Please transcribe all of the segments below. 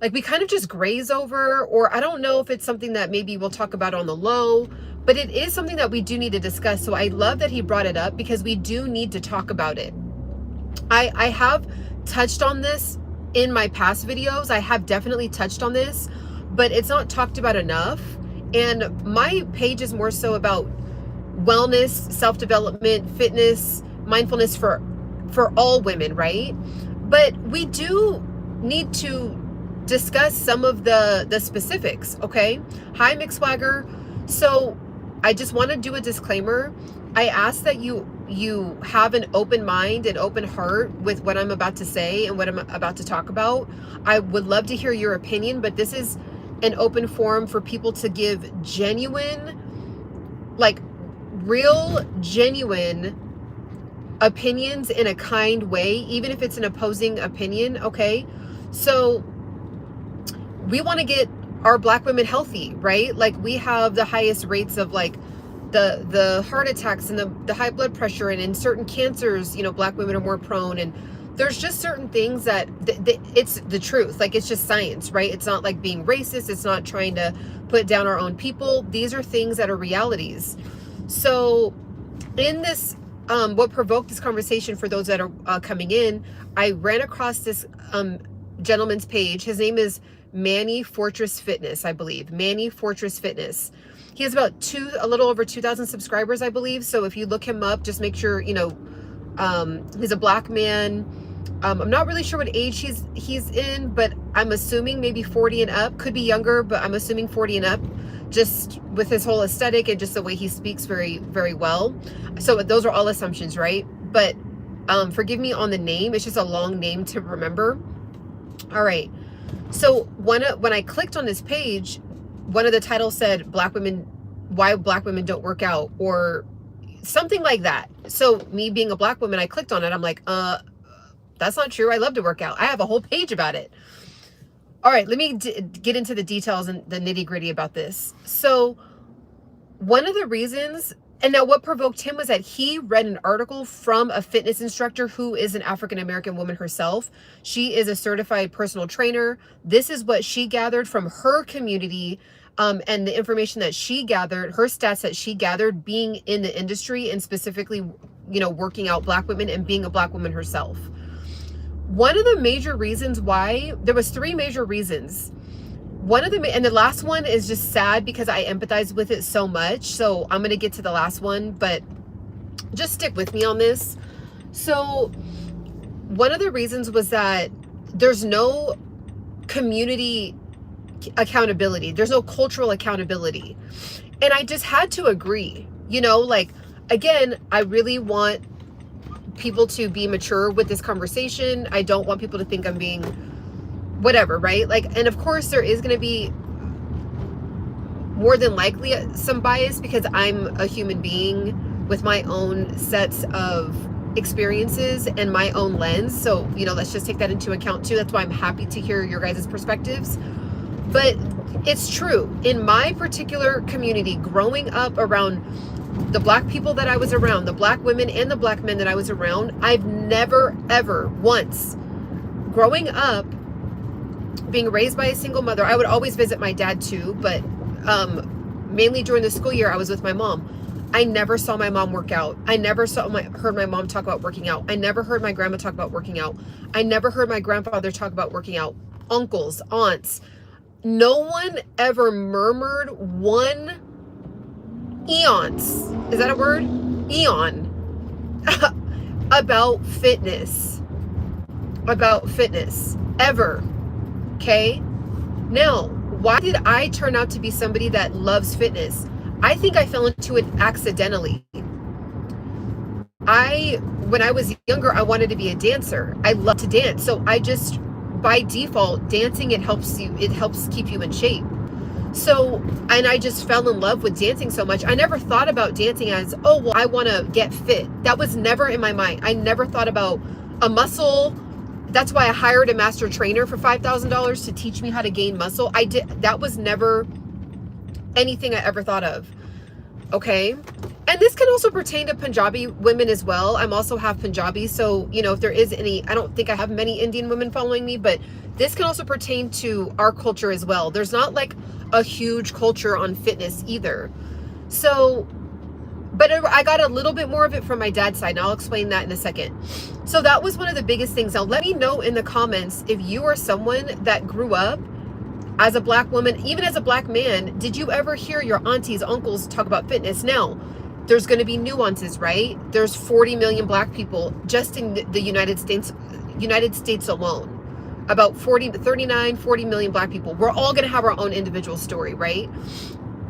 like we kind of just graze over, or I don't know if it's something that maybe we'll talk about on the low, but it is something that we do need to discuss. So I love that he brought it up because we do need to talk about it. I have touched on this in my past videos. I have definitely touched on this, but it's not talked about enough. And my page is more so about wellness, self-development, fitness, mindfulness for all women, right? But we do need to discuss some of the specifics, okay? Hi, McSwagger. So I just want to do a disclaimer. I ask that you have an open mind and open heart with what I'm about to say and what I'm about to talk about. I would love to hear your opinion, but this is an open forum for people to give genuine, like real, genuine opinions in a kind way, even if it's an opposing opinion, okay? So we want to get our Black women healthy, right? Like we have the highest rates of like the heart attacks and the high blood pressure, and in certain cancers, you know, Black women are more prone, and there's just certain things that it's the truth. Like it's just science, right? It's not like being racist. It's not trying to put down our own people. These are things that are realities. So in this, what provoked this conversation for those that are coming in, I ran across this gentleman's page. His name is Manny Fortress Fitness, I believe. Manny Fortress Fitness. He has about a little over 2,000 subscribers, I believe. So if you look him up, just make sure, you know, he's a Black man. I'm not really sure what age he's in, but I'm assuming maybe 40 and up. Could be younger, but I'm assuming 40 and up, just with his whole aesthetic and just the way he speaks very, very well. So those are all assumptions, right? But forgive me on the name. It's just a long name to remember. All right. So when I clicked on this page, one of the titles said why Black women don't work out, or something like that. So me being a Black woman, I clicked on it. I'm like, that's not true. I love to work out. I have a whole page about it. All right, let me get into the details and the nitty gritty about this. So one of the reasons, and now what provoked him was that he read an article from a fitness instructor who is an African-American woman herself. She is a certified personal trainer. This is what she gathered from her community, and the information that she gathered, her stats that she gathered being in the industry and specifically, you know, working out Black women and being a Black woman herself. One of the major reasons why, there was 3 major reasons. One of the, and the last one is just sad because I empathize with it so much. So I'm going to get to the last one, but just stick with me on this. So one of the reasons was that there's no community accountability. There's no cultural accountability. And I just had to agree, you know, like, again, I really want people to be mature with this conversation. I don't want people to think I'm being whatever, right? Like, and of course there is going to be more than likely some bias because I'm a human being with my own sets of experiences and my own lens. So, you know, let's just take that into account too. That's why I'm happy to hear your guys' perspectives. But it's true. In my particular community, growing up around the Black people that I was around, the Black women and the Black men that I was around, I've never, ever once, growing up, being raised by a single mother, I would always visit my dad too, but mainly during the school year, I was with my mom. I never saw my mom work out. I never heard my mom talk about working out. I never heard my grandma talk about working out. I never heard my grandfather talk about working out. Uncles, aunts. No one ever murmured one eons, is that a word? Eon, about fitness, ever. Okay. Now, why did I turn out to be somebody that loves fitness? I think I fell into it accidentally. When I was younger, I wanted to be a dancer. I love to dance. So I just, by default, dancing, it helps keep you in shape. So, and I just fell in love with dancing so much. I never thought about dancing as, oh, well, I want to get fit. That was never in my mind. I never thought about a muscle. That's why I hired a master trainer for $5,000 to teach me how to gain muscle. That was never anything I ever thought of. Okay. And this can also pertain to Punjabi women as well. I'm also half Punjabi, so, you know, if there is any, I don't think I have many Indian women following me, but this can also pertain to our culture as well. There's not like a huge culture on fitness either. So, but I got a little bit more of it from my dad's side, and I'll explain that in a second. So that was one of the biggest things. Now, let me know in the comments if you are someone that grew up as a black woman, even as a black man. Did you ever hear your aunties, uncles talk about fitness? Now, there's going to be nuances, right? There's 40 million black people just in the United States alone. About 40 million black people. We're all going to have our own individual story, right?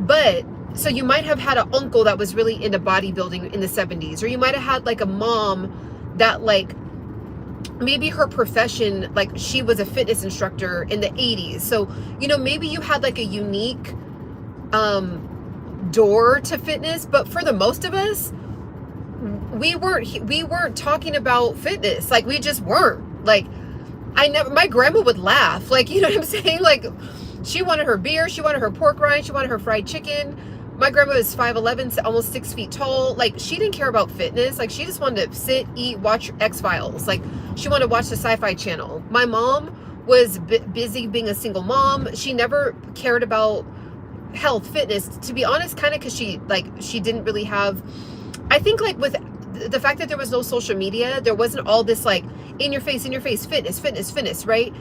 But so you might have had an uncle that was really into bodybuilding in the 70s, or you might have had like a mom that like maybe her profession, like she was a fitness instructor in the 80s. So, you know, maybe you had like a unique door to fitness, but for the most of us, we weren't talking about fitness. Like we just weren't. Like my grandma would laugh, like, you know what I'm saying? Like she wanted her beer, she wanted her pork rind, she wanted her fried chicken. My grandma was 5'11", almost 6 feet tall. Like she didn't care about fitness. Like she just wanted to sit, eat, watch X-Files. Like she wanted to watch the Sci-Fi Channel. My mom was busy being a single mom. She never cared about health, fitness, to be honest, kind of because she didn't really have, I think, like with the fact that there was no social media, there wasn't all this like in your face, fitness, right?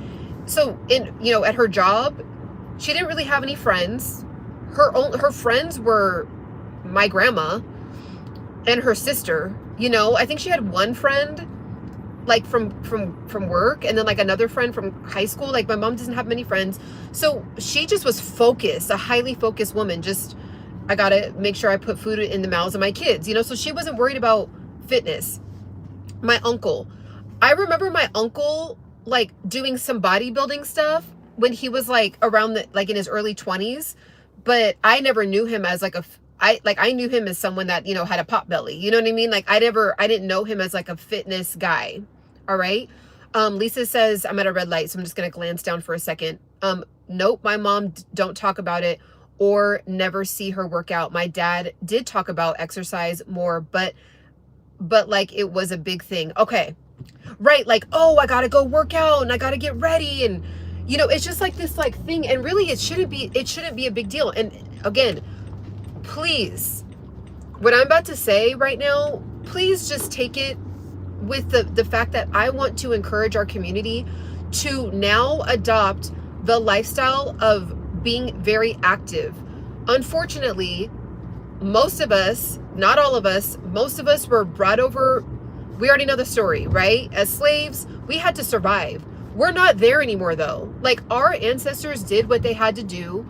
So at her job, she didn't really have any friends. Her friends were my grandma and her sister. You know, I think she had one friend like from work, and then like another friend from high school. Like my mom doesn't have many friends, so she just was focused, a highly focused woman. Just, I gotta make sure I put food in the mouths of my kids, you know. So she wasn't worried about fitness. My uncle, I remember my uncle like doing some bodybuilding stuff when he was like around in his early 20s, but I never knew him as like I knew him as someone that, you know, had a pot belly. You know what I mean? Like I didn't know him as like a fitness guy. All right. Lisa says, I'm at a red light, so I'm just going to glance down for a second. Nope. My mom don't talk about it or never see her work out. My dad did talk about exercise more, but like it was a big thing. Okay. Right. Like, oh, I got to go work out and I got to get ready. And, you know, it's just like this like thing. And really it shouldn't be a big deal. And again, please, what I'm about to say right now, please just take it with the fact that I want to encourage our community to now adopt the lifestyle of being very active. Unfortunately, most of us, not all of us, most of us were brought over. We already know the story, right? As slaves, we had to survive. We're not there anymore though. Like our ancestors did what they had to do.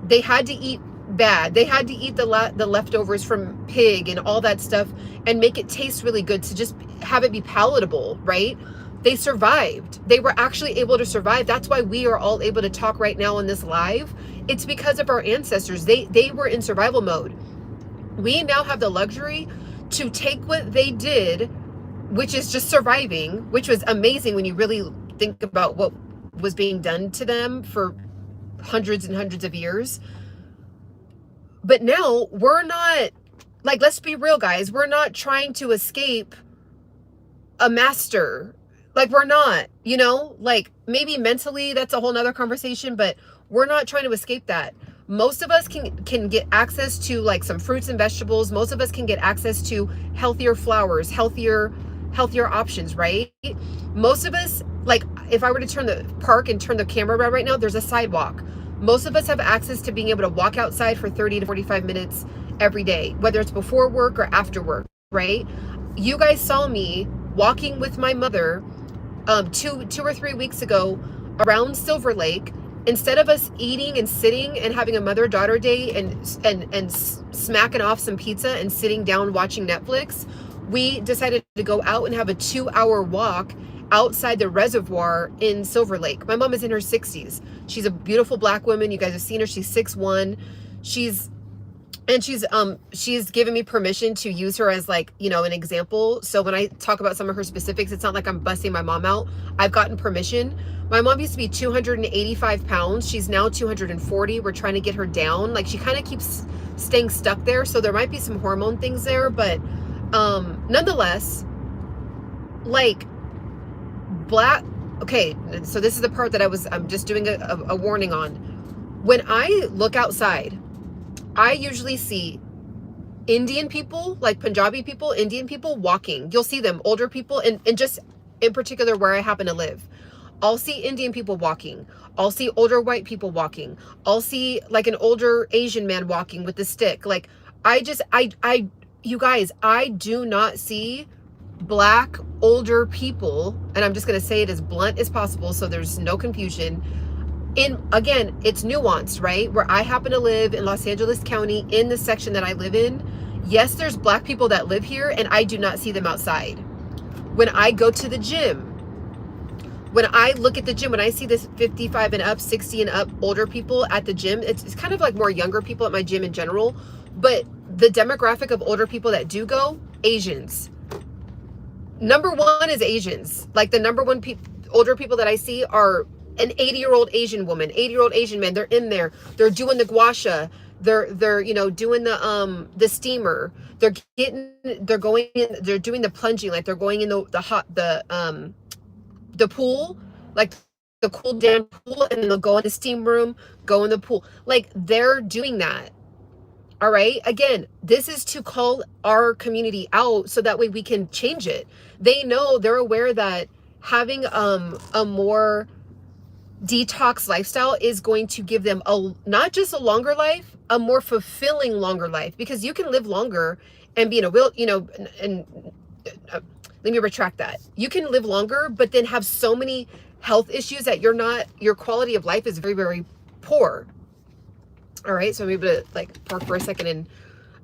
They had to eat bad. They had to eat the leftovers from pig and all that stuff and make it taste really good to just have it be palatable, right? They survived. They were actually able to survive. That's why we are all able to talk right now on this live. It's because of our ancestors. They were in survival mode. We now have the luxury to take what they did, which is just surviving, which was amazing when you really think about what was being done to them for hundreds and hundreds of years. But now we're not, like, let's be real, guys. We're not trying to escape a master. Like, we're not, you know, like maybe mentally that's a whole nother conversation, but we're not trying to escape that. Most of us can get access to like some fruits and vegetables. Most of us can get access to healthier flowers, healthier options, right? Most of us, like if I were to turn the park and turn the camera around right now, there's a sidewalk. Most of us have access to being able to walk outside for 30 to 45 minutes every day, whether it's before work or after work, right? You guys saw me walking with my mother 2 or 3 weeks ago around Silver Lake. Instead of us eating and sitting and having a mother-daughter day and smacking off some pizza and sitting down watching Netflix, we decided to go out and have a 2-hour walk outside the reservoir in Silver Lake. My mom is in her 60s. She's a beautiful black woman. You guys have seen her. She's 6'1". She's and she's given me permission to use her as like, you know, an example. So when I talk about some of her specifics, it's not like I'm busting my mom out. I've gotten permission. My mom used to be 285 pounds. She's now 240. We're trying to get her down. Like, she kind of keeps staying stuck there. So there might be some hormone things there, but nonetheless, like, black, okay, so this is the part that I'm just doing a warning on. When I look outside, I usually see Indian people, like Punjabi people, Indian people walking. You'll see them, older people, and just in particular where I happen to live. I'll see Indian people walking. I'll see older white people walking. I'll see like an older Asian man walking with the stick. Like, you guys, I do not see black older people, and I'm just going to say it as blunt as possible so there's no confusion. Again, it's nuanced, right? Where I happen to live in Los Angeles County, in the section that I live in, yes, there's black people that live here, and I do not see them outside. When I go to the gym, when I look at the gym, when I see this 55 and up, 60 and up older people at the gym, it's kind of like more younger people at my gym in general, but the demographic of older people that do go, Asians. Number one is Asians. Like, the number one older people that I see are an 80-year-old Asian woman, 80-year-old Asian man. They're in there. They're doing the gua sha. They're you know, doing the steamer. They're going in, they're doing the plunging, like they're going in the pool, like the cool down pool, and then they'll go in the steam room, go in the pool. Like, they're doing that. All right. Again, this is to call our community out so that way we can change it. They know, they're aware that having a more detox lifestyle is going to give them not just a longer life, a more fulfilling longer life, because you can live longer and be in a will, you know, and let me retract that. You can live longer, but then have so many health issues that your quality of life is very, very poor. All right. So I'm able to like park for a second.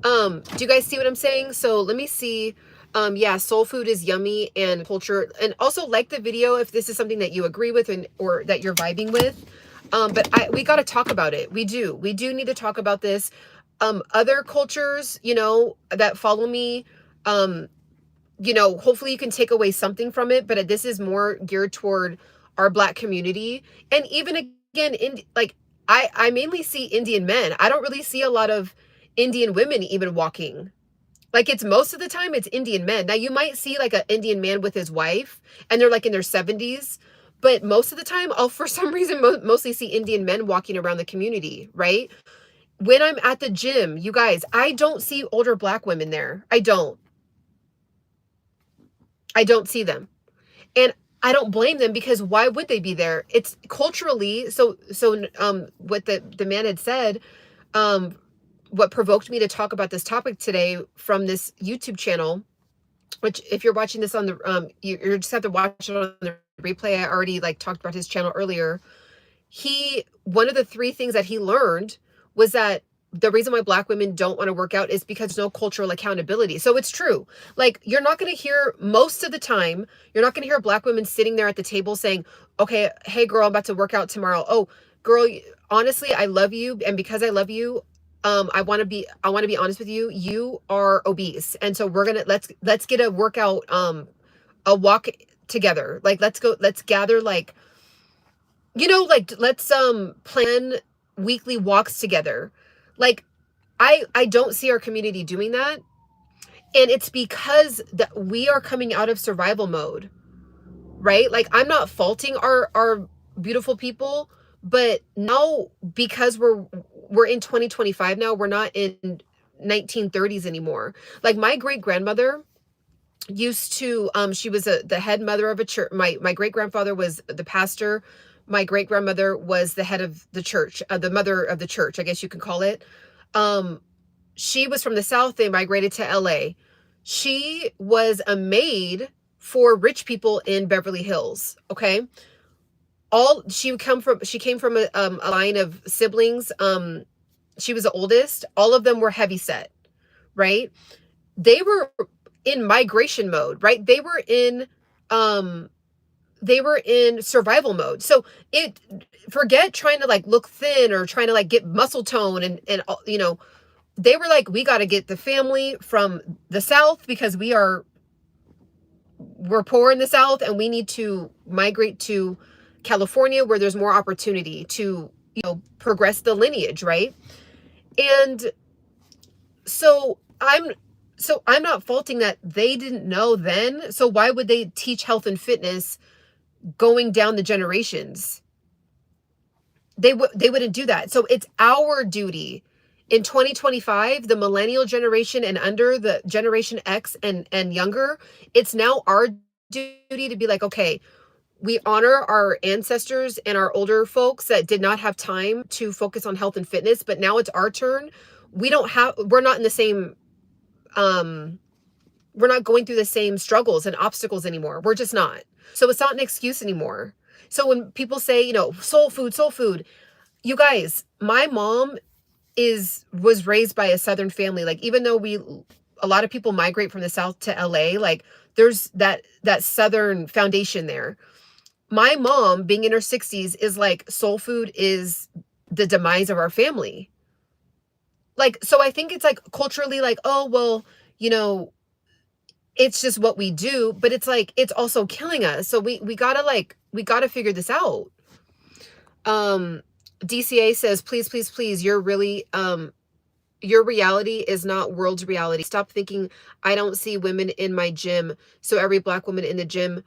And do you guys see what I'm saying? So let me see. Yeah, soul food is yummy, and culture, and also like the video if this is something that you agree with or that you're vibing with. But we got to talk about it. We do need to talk about this. Other cultures, you know, that follow me, you know, hopefully you can take away something from it, but this is more geared toward our Black community. And even again, I mainly see Indian men. I don't really see a lot of Indian women even walking. Like, it's most of the time it's Indian men. Now, you might see like an Indian man with his wife and they're like in their 70s, but most of the time I'll, for some reason, mostly see Indian men walking around the community, right? When I'm at the gym, you guys, I don't see older Black women there. I don't see them. And I don't blame them, because why would they be there? It's culturally, so what the man had said, what provoked me to talk about this topic today from this YouTube channel, which if you're watching this on the, you just have to watch it on the replay. I already like talked about his channel earlier. One of the 3 things that he learned was that the reason why Black women don't want to work out is because there's no cultural accountability. So it's true. Like, you're not going to hear, most of the time, you're not going to hear Black women sitting there at the table saying, okay, hey girl, I'm about to work out tomorrow. Oh girl, honestly, I love you. And because I love you, I want to be honest with you. You are obese. And so let's get a workout, a walk together. Like, let's gather, like, you know, like, let's, plan weekly walks together. Like, I don't see our community doing that. And it's because that we are coming out of survival mode, right? Like, I'm not faulting our beautiful people, but now, because we're in 2025 now, we're not in 1930s anymore. Like, my great grandmother used to, she was the head mother of a church. My great grandfather was the pastor. My great grandmother was the head of the church, the mother of the church, I guess you could call it. She was from the South. They migrated to LA. She was a maid for rich people in Beverly Hills. Okay. She came from a line of siblings. She was the oldest. All of them were heavy set, right? They were in migration mode, right? They were in survival mode. So forget trying to like look thin or trying to like get muscle tone and you know, they were like, we got to get the family from the South because we're poor in the South and we need to migrate to California where there's more opportunity to, progress the lineage, right? And so I'm not faulting that they didn't know then. So why would they teach health and fitness going down the generations? They wouldn't do that. So it's our duty in 2025, the millennial generation and under, the generation X and younger, it's now our duty to be like, okay, we honor our ancestors and our older folks that did not have time to focus on health and fitness, but now it's our turn. We're not in the same, we're not going through the same struggles and obstacles anymore. We're just not. So it's not an excuse anymore. So when people say, soul food, you guys, my mom was raised by a Southern family. Like, even though a lot of people migrate from the South to LA, like there's that Southern foundation there. My mom, being in her 60s, is like, soul food is the demise of our family. Like, so I think it's like culturally like, oh, well, it's just what we do, but it's like, it's also killing us. So we gotta figure this out. DCA says, please, your reality is not world's reality. Stop thinking I don't see women in my gym, so every Black woman in the gym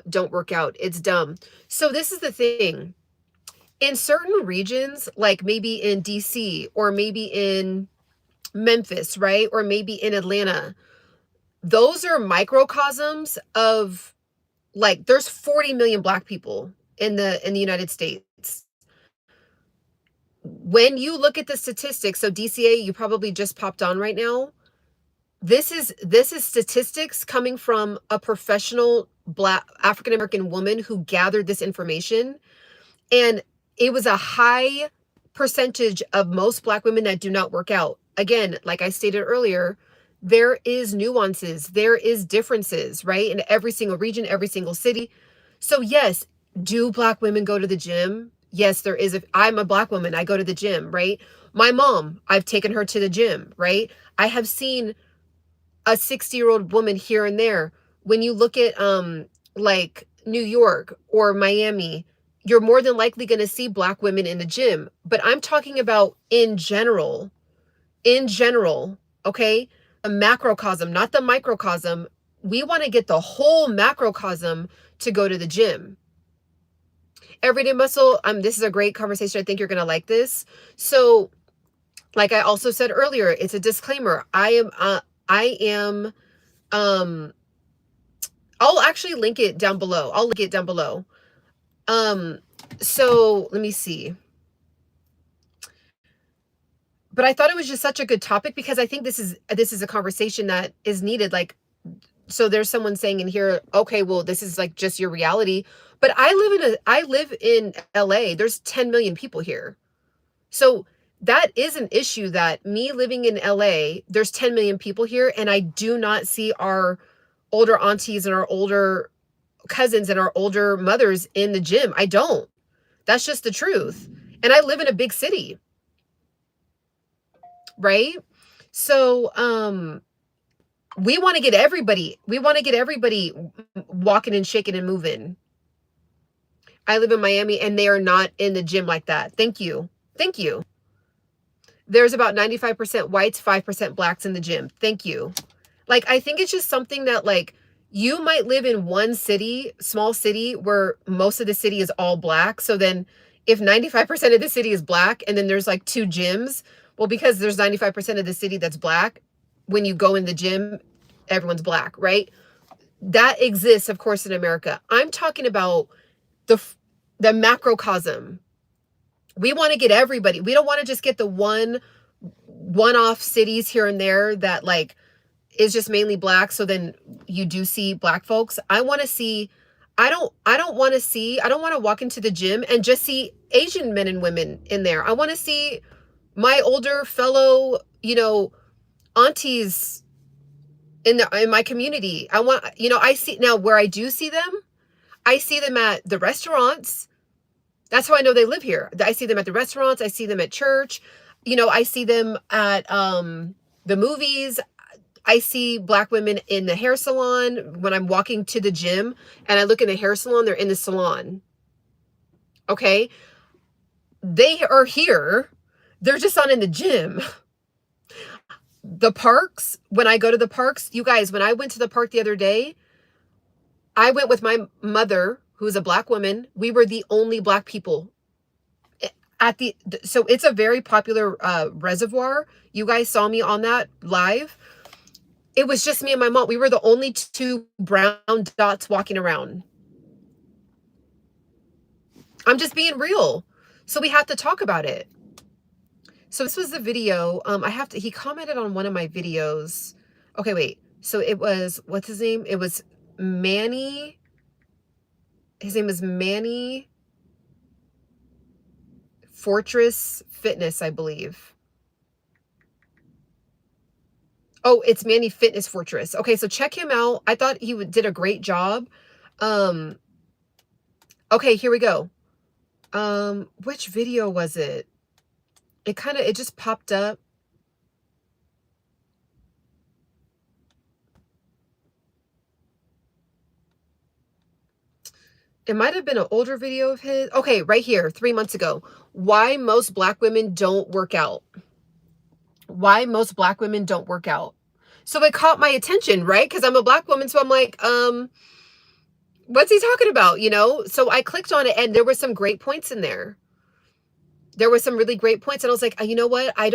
don't work out. It's dumb. So this is the thing. In certain regions, like maybe in DC or maybe in Memphis, right? Or maybe in Atlanta, those are microcosms of, like, there's 40 million Black people in the United States. When you look at the statistics, so DCA, you probably just popped on right now. This is statistics coming from a professional Black African American woman who gathered this information. And it was a high percentage of most Black women that do not work out. Again, like I stated earlier, there is nuances, there is differences, right? In every single region, every single city. So yes, do Black women go to the gym? Yes, there is. I'm a Black woman, I go to the gym, right? My mom, I've taken her to the gym, right? I have seen a 60-year-old woman here and there. When you look at like New York or Miami, you're more than likely going to see Black women in the gym. But I'm talking about in general, okay? A macrocosm, not the microcosm. We want to get the whole macrocosm to go to the gym. Everyday muscle, this is a great conversation. I think you're going to like this. So, like I also said earlier, it's a disclaimer. I'll actually link it down below. So let me see. But I thought it was just such a good topic because I think this is a conversation that is needed. Like, so there's someone saying in here, okay, well, this is like just your reality. But I live in LA. There's 10 million people here. So that is an issue, that me living in LA, there's 10 million people here, and I do not see our older aunties and our older cousins and our older mothers in the gym. I don't. That's just the truth. And I live in a big city. Right? So we want to get everybody walking and shaking and moving. I live in Miami and they are not in the gym like that. Thank you. There's about 95% whites, 5% Blacks in the gym. Thank you. Like, I think it's just something that, like, you might live in one city, small city, where most of the city is all Black. So then if 95% of the city is Black and then there's like 2 gyms, well, because there's 95% of the city that's Black, when you go in the gym, everyone's Black, right? That exists, of course, in America. I'm talking about the macrocosm. We want to get everybody. We don't want to just get the one-off cities here and there that, like, is just mainly Black. So then you do see Black folks. I want to want to walk into the gym and just see Asian men and women in there. I want to see my older fellow, aunties in my community. I see now where I do see them. I see them at the restaurants. That's how I know they live here. I see them at the restaurants. I see them at church. you know, I see them at the movies. I see Black women in the hair salon. When I'm walking to the gym and I look in the hair salon, they're in the salon. Okay. They are here. They're just not in the gym. The parks, when I go to the parks, you guys, when I went to the park the other day, I went with my mother, who's a Black woman. We were the only Black people at the, so it's a very popular reservoir. You guys saw me on that live. It was just me and my mom. We were the only two brown dots walking around. I'm just being real. So we have to talk about it. So this was the video. He commented on one of my videos. Okay, wait. So it was, what's his name? It was Manny. His name is Manny Fortress Fitness, I believe. Oh, it's Manny Fitness Fortress. Okay, so check him out. I thought he did a great job. Okay, here we go. Which video was it? It just popped up. It might have been an older video of his. Okay, right here, 3 months ago. Why most Black women don't work out. Why most Black women don't work out. So it caught my attention, right? Because I'm a Black woman, so I'm like, what's he talking about, you know? So I clicked on it, and there were some great points in there. There were some really great points, and I was like, you know what? I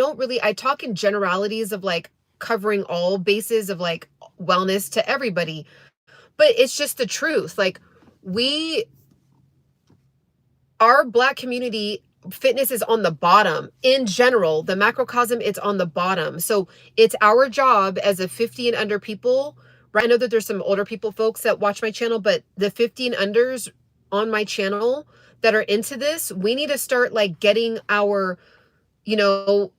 talk in generalities of like covering all bases of like wellness to everybody, but it's just the truth. Like, our Black community, fitness is on the bottom. In general, the macrocosm, it's on the bottom. So it's our job as a 50 and under people, right? I know that there's some older people folks that watch my channel, but the 50 and unders on my channel that are into this, we need to start like getting our, you know,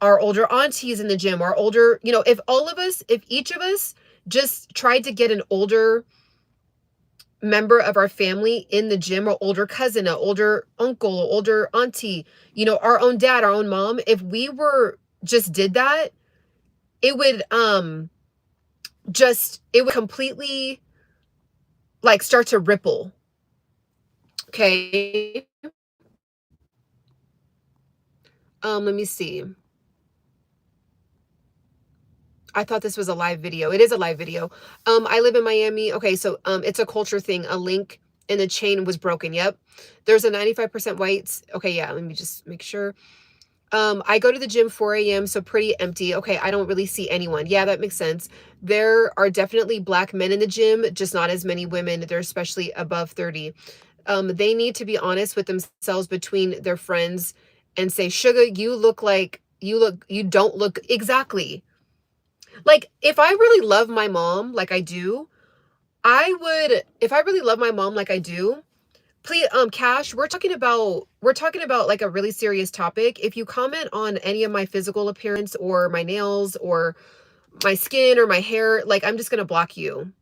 our older aunties in the gym, our older, you know, if each of us just tried to get an older member of our family in the gym, or older cousin, an older uncle, older auntie, you know, our own dad, our own mom, if we just did that, it would completely like start to ripple. Okay. Let me see. I thought this was a live video. It is a live video. I live in Miami. Okay, so it's a culture thing. A link in the chain was broken. Yep. There's a 95% whites. Okay, yeah, let me just make sure. I go to the gym 4 a.m., so pretty empty. Okay, I don't really see anyone. Yeah, that makes sense. There are definitely Black men in the gym, just not as many women. They're especially above 30. They need to be honest with themselves between their friends and say, Sugar, you don't look exactly. Like, if I really love my mom like I do, if I really love my mom like I do, please, Cash, we're talking about like a really serious topic. If you comment on any of my physical appearance or my nails or my skin or my hair, like, I'm just going to block you.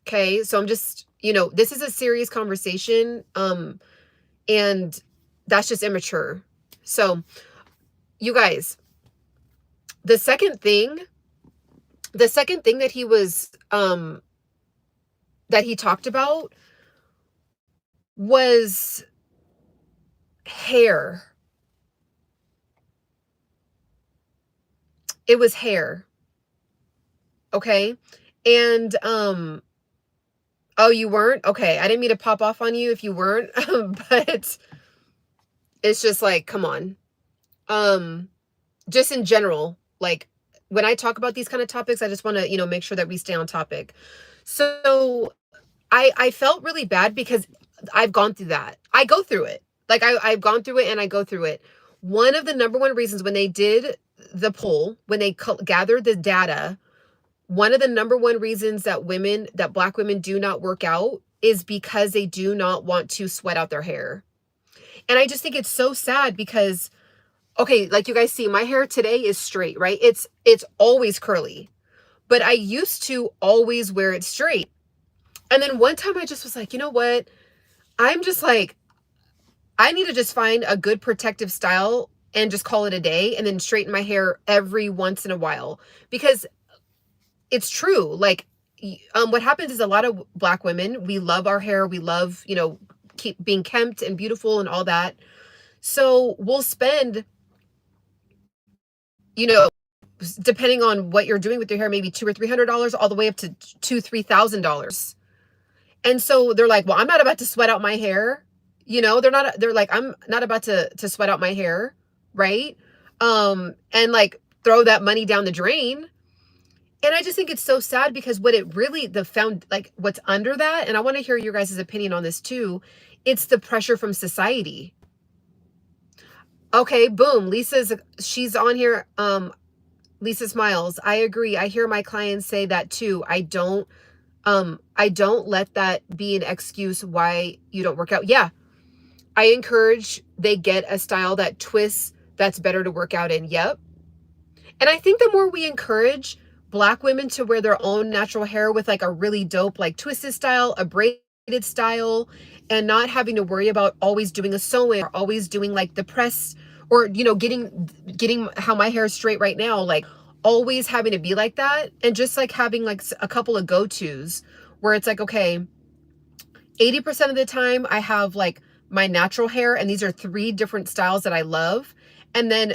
Okay. So I'm just, you know, this is a serious conversation. And that's just immature. So you guys, the second thing that he was, that he talked about was hair. It was hair. Okay. And, oh, you weren't? Okay. I didn't mean to pop off on you if you weren't, but it's just like, come on. Just in general, like, when I talk about these kind of topics, I just want to, you know, make sure that we stay on topic. So I felt really bad because I've gone through that. I go through it. Like, I've gone through it and I go through it. One of the number one reasons when they did the poll, when they gathered the data, one of the number one reasons that Black women do not work out is because they do not want to sweat out their hair. And I just think it's so sad because, okay, like you guys see, my hair today is straight, right? It's always curly, but I used to always wear it straight. And then one time I just was like, you know what? I'm just like, I need to just find a good protective style and just call it a day, and then straighten my hair every once in a while. Because it's true. Like, what happens is a lot of Black women, we love our hair. We love, keep being kempt and beautiful and all that. So we'll spend, you know, depending on what you're doing with your hair, maybe $200 or $300, all the way up to $2,000-$3,000. And so they're like, well, I'm not about to sweat out my hair. They're like, I'm not about to sweat out my hair. Right. And like throw that money down the drain. And I just think it's so sad, because what it really, what's under that, and I want to hear your guys' opinion on this too, it's the pressure from society. Okay, boom. She's on here. Lisa Smiles. I agree. I hear my clients say that too. I don't let that be an excuse why you don't work out. Yeah. I encourage they get a style that twists, that's better to work out in. Yep. And I think the more we encourage Black women to wear their own natural hair with like a really dope, like twisted style, a braided style, and not having to worry about always doing a sew-in or always doing like the press, or, getting how my hair is straight right now, like always having to be like that. And just like having like a couple of go-tos where it's like, okay, 80% of the time I have like my natural hair, and these are 3 different styles that I love. And then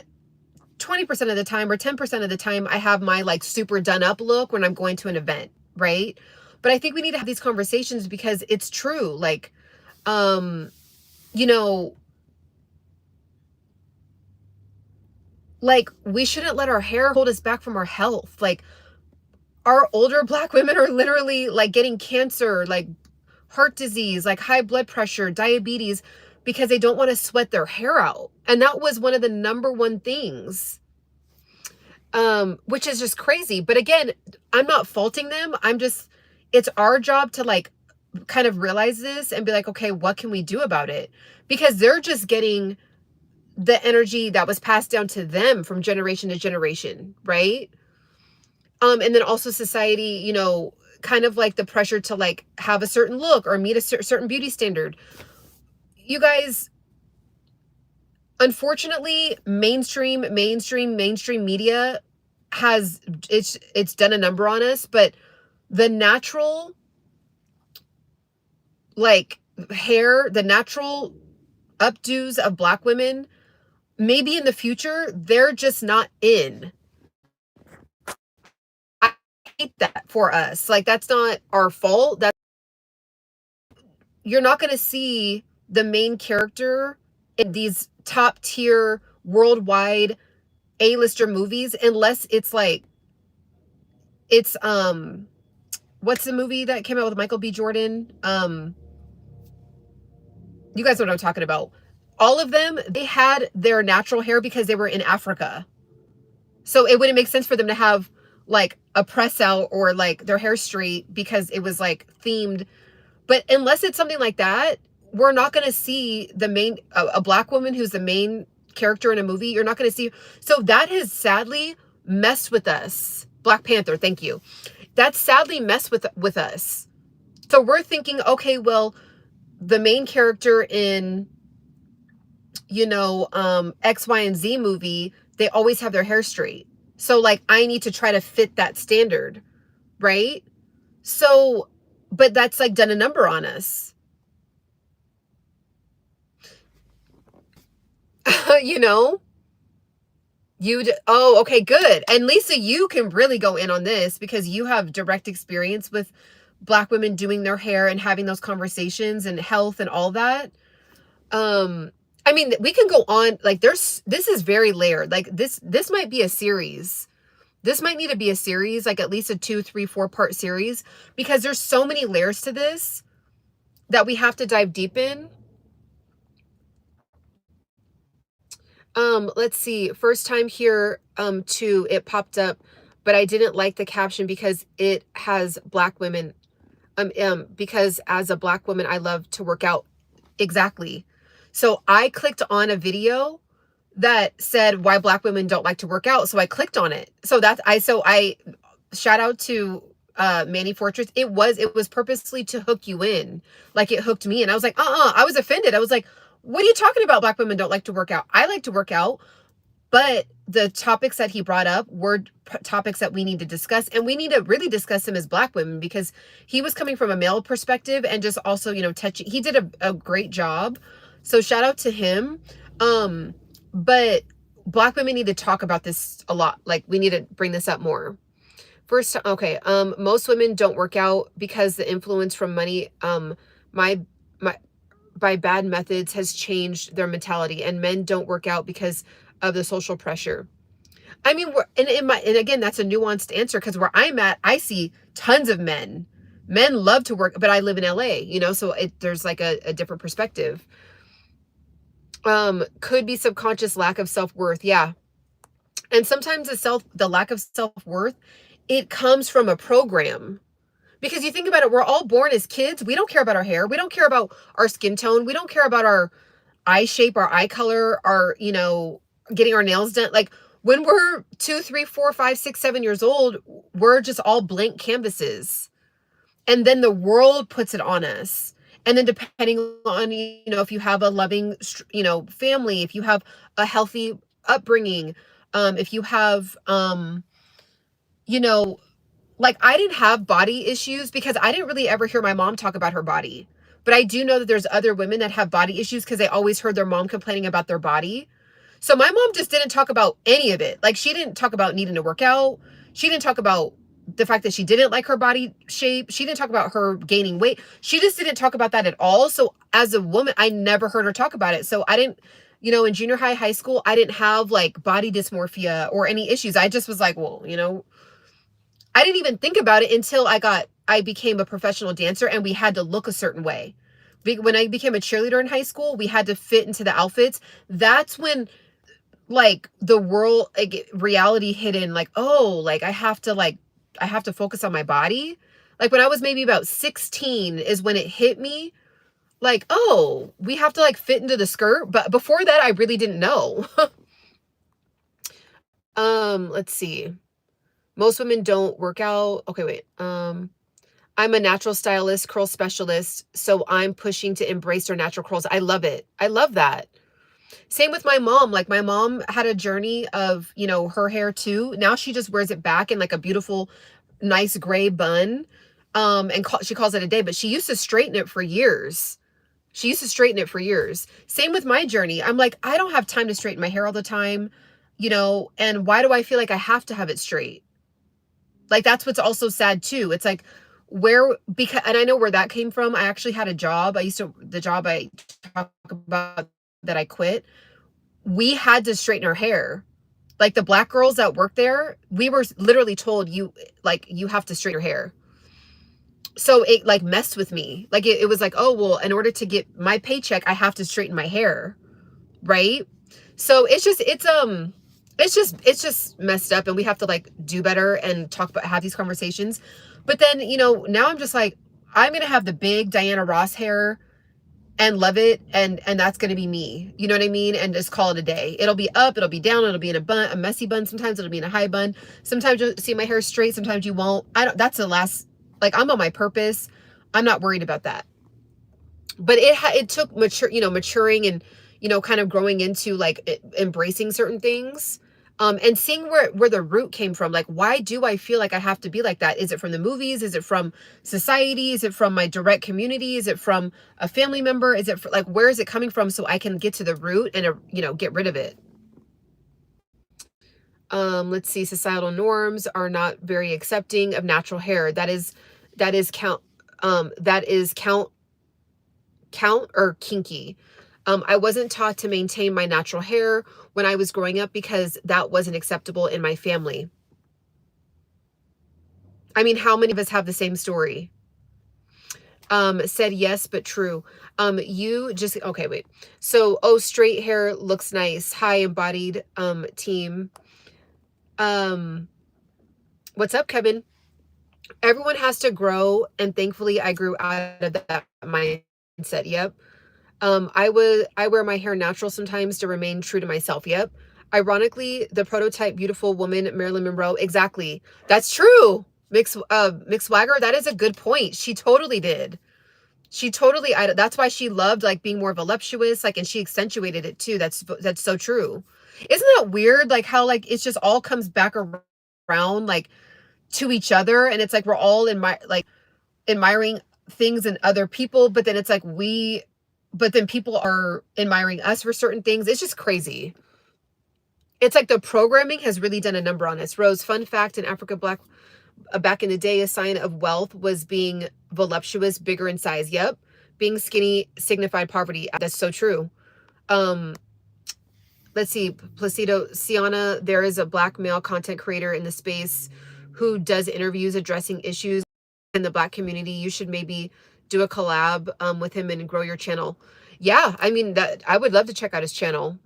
20% of the time, or 10% of the time, I have my like super done up look when I'm going to an event, right? But I think we need to have these conversations, because it's true. Like, like we shouldn't let our hair hold us back from our health. Like, our older Black women are literally like getting cancer, like heart disease, like high blood pressure, diabetes, because they don't want to sweat their hair out. And that was one of the number one things, which is just crazy. But again, I'm not faulting them. It's our job to like kind of realize this and be like, okay, what can we do about it? Because they're just getting the energy that was passed down to them from generation to generation, right? And then also society, kind of like the pressure to like have a certain look or meet a certain beauty standard. You guys, unfortunately, mainstream media it's done a number on us. But the natural like hair, the natural updos of Black women, maybe in the future, they're just not in. I hate that for us. Like, that's not our fault. You're not going to see the main character in these top tier worldwide A-lister movies unless it's like, what's the movie that came out with Michael B. Jordan? You guys know what I'm talking about. All of them, they had their natural hair because they were in Africa. So it wouldn't make sense for them to have like a press out or like their hair straight because it was like themed. But unless it's something like that, we're not going to see a Black woman who's the main character in a movie. You're not going to see. So that has sadly messed with us. Black Panther, thank you. That's sadly messed with us. So we're thinking, okay, well, the main character in, X, Y, and Z movie, they always have their hair straight. So like, I need to try to fit that standard, right? So, but that's like done a number on us. Oh, okay, good. And Lisa, you can really go in on this because you have direct experience with Black women doing their hair and having those conversations and health and all that. I mean, we can go on, like this is very layered. Like this might be a series. This might need to be a series, like at least a 2, 3, 4 part series, because there's so many layers to this that we have to dive deep in. Let's see. First time here, too, it popped up, but I didn't like the caption because it has Black women. Because as a Black woman, I love to work out. Exactly. So I clicked on a video that said why Black women don't like to work out. So I clicked on it. So I shout out to Manny Fortress. It was purposely to hook you in. Like it hooked me. And I was like, I was offended. I was like, what are you talking about? Black women don't like to work out. I like to work out, But the topics that he brought up were topics that we need to discuss, and we need to really discuss them as Black women, because he was coming from a male perspective and just also, touching. He did a great job. So shout out to him. But Black women need to talk about this a lot. Like, we need to bring this up more. First, okay. Most women don't work out because the influence from money, my by bad methods has changed their mentality, and men don't work out because of the social pressure. I mean, and again, that's a nuanced answer, because where I'm at, I see tons of men. Men love to work, but I live in LA, so there's like a different perspective. Could be subconscious lack of self-worth. Yeah. And sometimes the lack of self-worth, it comes from a program. Because you think about it, we're all born as kids. We don't care about our hair. We don't care about our skin tone. We don't care about our eye shape, our eye color, our, getting our nails done. Like, when we're 2, 3, 4, 5, 6, 7 years old, we're just all blank canvases. And then the world puts it on us. And then depending on, if you have a loving, family, if you have a healthy upbringing, if you have, like, I didn't have body issues because I didn't really ever hear my mom talk about her body. But I do know that there's other women that have body issues because they always heard their mom complaining about their body. So my mom just didn't talk about any of it. Like, she didn't talk about needing to work out. She didn't talk about the fact that she didn't like her body shape. She didn't talk about her gaining weight. She just didn't talk about that at all. So as a woman, I never heard her talk about it. So I didn't, in junior high, high school, I didn't have like body dysmorphia or any issues. I just was like, well, I didn't even think about it until I became a professional dancer, and we had to look a certain way. When I became a cheerleader in high school, we had to fit into the outfits. That's when, like, the world, like, reality hit in, like, oh, like, I have to focus on my body. Like, when I was maybe about 16 is when it hit me, like, oh, we have to like fit into the skirt. But before that, I really didn't know. Let's see. Most women don't work out. Okay, wait. I'm a natural stylist, curl specialist, so I'm pushing to embrace their natural curls. I love it. I love that. Same with my mom. Like, my mom had a journey of, her hair too. Now she just wears it back in like a beautiful, nice gray bun. And she calls it a day, but she used to straighten it for years. Same with my journey. I'm like, I don't have time to straighten my hair all the time, and why do I feel like I have to have it straight? Like, that's what's also sad too. It's like, and I know where that came from. I actually had a job. The job I talk about that I quit, we had to straighten our hair. Like, the Black girls that worked there, we were literally told, you have to straighten your hair. So it like messed with me. Like, it was like, oh, well, in order to get my paycheck, I have to straighten my hair. Right. So it's just messed up, and we have to like do better and have these conversations. But then, now I'm just like, I'm going to have the big Diana Ross hair and love it. And that's going to be me, you know what I mean? And just call it a day. It'll be up, it'll be down, it'll be in a messy bun. Sometimes it'll be in a high bun. Sometimes you'll see my hair straight. Sometimes you won't. That's the last, like, I'm on my purpose. I'm not worried about that. But it took maturing and, kind of growing into like embracing certain things. And seeing where the root came from. Like, why do I feel like I have to be like that? Is it from the movies? Is it from society? Is it from my direct community? Is it from a family member? Is it like, where is it coming from, so I can get to the root and, get rid of it? Let's see. Societal norms are not very accepting of natural hair. That is count or kinky. I wasn't taught to maintain my natural hair when I was growing up because that wasn't acceptable in my family. I mean, how many of us have the same story? Said yes, but true. Okay, wait. So, straight hair looks nice. Hi, embodied team. What's up, Kevin? Everyone has to grow, and thankfully I grew out of that mindset. Yep. I wear my hair natural sometimes to remain true to myself. Yep. Ironically, the prototype beautiful woman, Marilyn Monroe. Exactly. That's true. Mick Swagger, that is a good point. She totally did. She totally, that's why she loved like being more voluptuous, like, and she accentuated it too. That's so true. Isn't that weird? Like how like it's just all comes back around like to each other, and it's like we're all in my like admiring things in other people, but then it's like but then people are admiring us for certain things. It's just crazy. It's like the programming has really done a number on us. Rose, fun fact: in Africa, back in the day, a sign of wealth was being voluptuous, bigger in size. Yep, being skinny signified poverty. That's so true. Um, let's see, Placido, Ciana, there is a Black male content creator in the space who does interviews addressing issues in the Black community. You should maybe do a collab with him and grow your channel. Yeah, I mean, that I would love to check out his channel.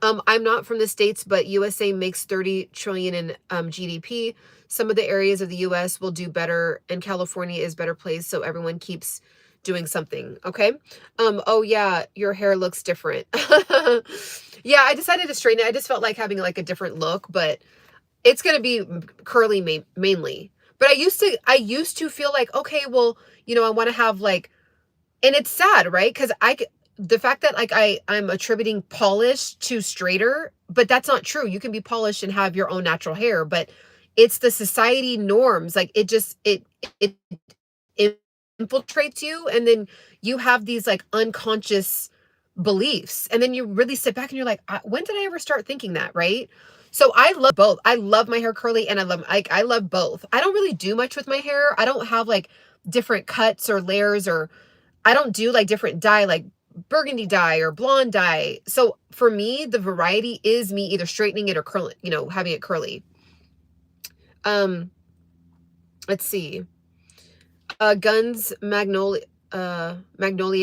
I'm not from the States, but USA makes 30 trillion in GDP. Some of the areas of the US will do better, and California is better place, so everyone keeps doing something. Okay. Oh yeah, your hair looks different. Yeah, I decided to straighten it. I just felt like having like a different look, but it's gonna be curly mainly. But I used to feel like, okay, well, I want to have like, and it's sad, right? Because the fact that like I'm attributing polish to straighter, but that's not true. You can be polished and have your own natural hair, but it's the society norms. Like it infiltrates you, and then you have these like unconscious beliefs, and then you really sit back and you're like, when did I ever start thinking that, right? So I love both. I love my hair curly, and I love both. I don't really do much with my hair. I don't have like different cuts or layers, or I don't do like different dye, like burgundy dye or blonde dye. So for me, the variety is me either straightening it or curling, having it curly. Let's see. Guns Magnolia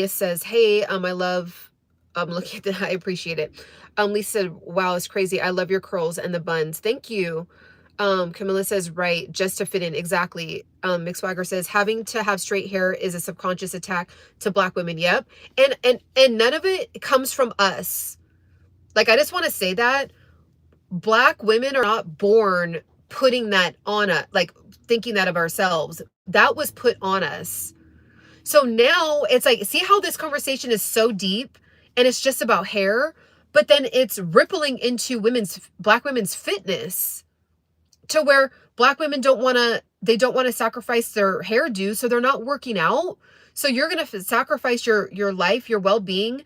says, hey, I love, looking at that. I appreciate it. Lisa said, wow, it's crazy. I love your curls and the buns. Thank you. Camilla says, right, just to fit in. Exactly. Mixwagger says, having to have straight hair is a subconscious attack to Black women. Yep. And none of it comes from us. Like, I just want to say that Black women are not born putting that on us, like thinking that of ourselves. That was put on us. So now it's like, see how this conversation is so deep and it's just about hair, but then it's rippling into Black women's fitness, to where Black women don't want to sacrifice their hairdo, so they're not working out. So you're going to sacrifice your life, your well-being.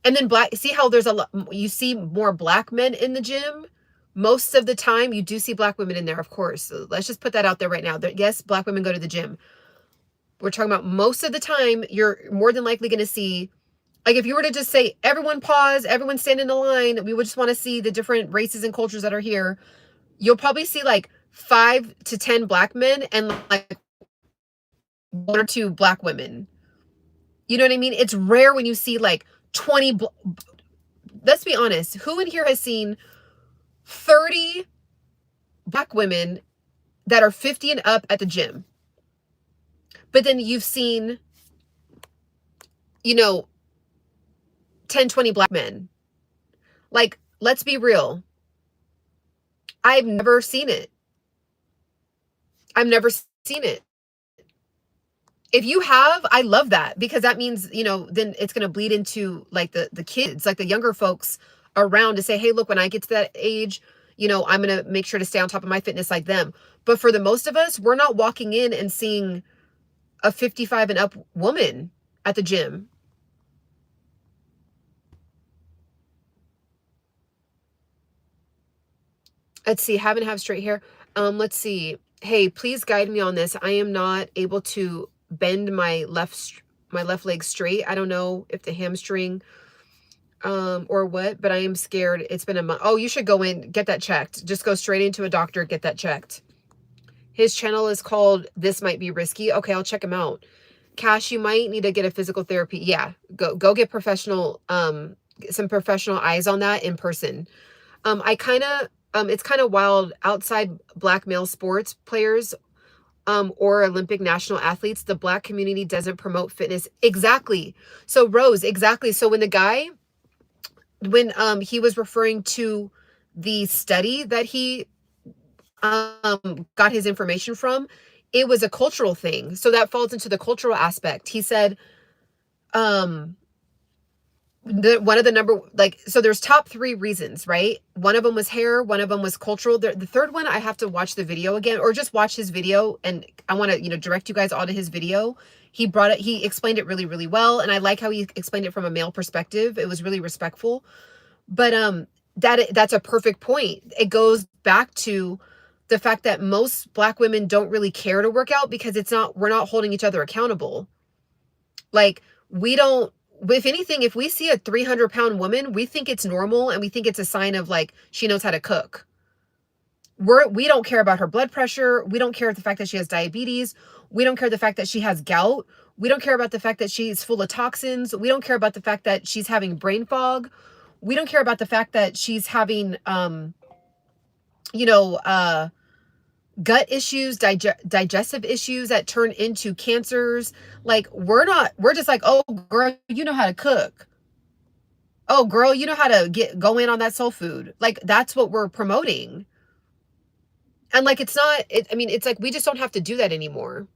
And then see how there's you see more Black men in the gym. Most of the time you do see Black women in there, of course. So let's just put that out there right now. Yes, Black women go to the gym. We're talking about most of the time, you're more than likely going to see, like if you were to just say, everyone pause, everyone stand in a line, we would just want to see the different races and cultures that are here. You'll probably see like 5 to 10 Black men and like 1 or 2 Black women. You know what I mean? It's rare when you see like 20. Let's be honest. Who in here has seen 30 Black women that are 50 and up at the gym? But then you've seen, 10, 20 Black men. Like, let's be real. I've never seen it. I've never seen it. If you have, I love that, because that means, then it's going to bleed into like the kids, like the younger folks around, to say, hey, look, when I get to that age, I'm going to make sure to stay on top of my fitness like them. But for the most of us, we're not walking in and seeing a 55 and up woman at the gym. Let's see. Haven't have straight hair. Let's see. Hey, please guide me on this. I am not able to bend my left leg straight. I don't know if the hamstring or what, but I am scared. It's been a month. Oh, you should go in, get that checked. Just go straight into a doctor, get that checked. His channel is called This Might Be Risky. Okay, I'll check him out. Cash, you might need to get a physical therapy. Yeah, go get professional, some professional eyes on that in person. It's kind of wild. Outside Black male sports players or Olympic national athletes, the Black community doesn't promote fitness. Exactly. So Rose, exactly. So when he was referring to the study that he got his information from, it was a cultural thing. So that falls into the cultural aspect. He said, one of the number, like, so there's top 3 reasons, right? One of them was hair, one of them was cultural. The third one, I have to watch the video again, or just watch his video, and I want to, direct you guys all to his video. He explained it really, really well, and I like how he explained it from a male perspective. It was really respectful. But that's a perfect point. It goes back to the fact that most Black women don't really care to work out because we're not holding each other accountable. Like, we don't, if anything, if we see a 300-pound woman, we think it's normal, and we think it's a sign of, like, she knows how to cook. We don't care about her blood pressure. We don't care the fact that she has diabetes. We don't care the fact that she has gout. We don't care about the fact that she's full of toxins. We don't care about the fact that she's having brain fog. We don't care about the fact that she's having, gut issues, digestive issues that turn into cancers. Like, we're just like, oh, girl, you know how to cook. Oh, girl, you know how to go in on that soul food. Like, that's what we're promoting. And, like, it's like, we just don't have to do that anymore.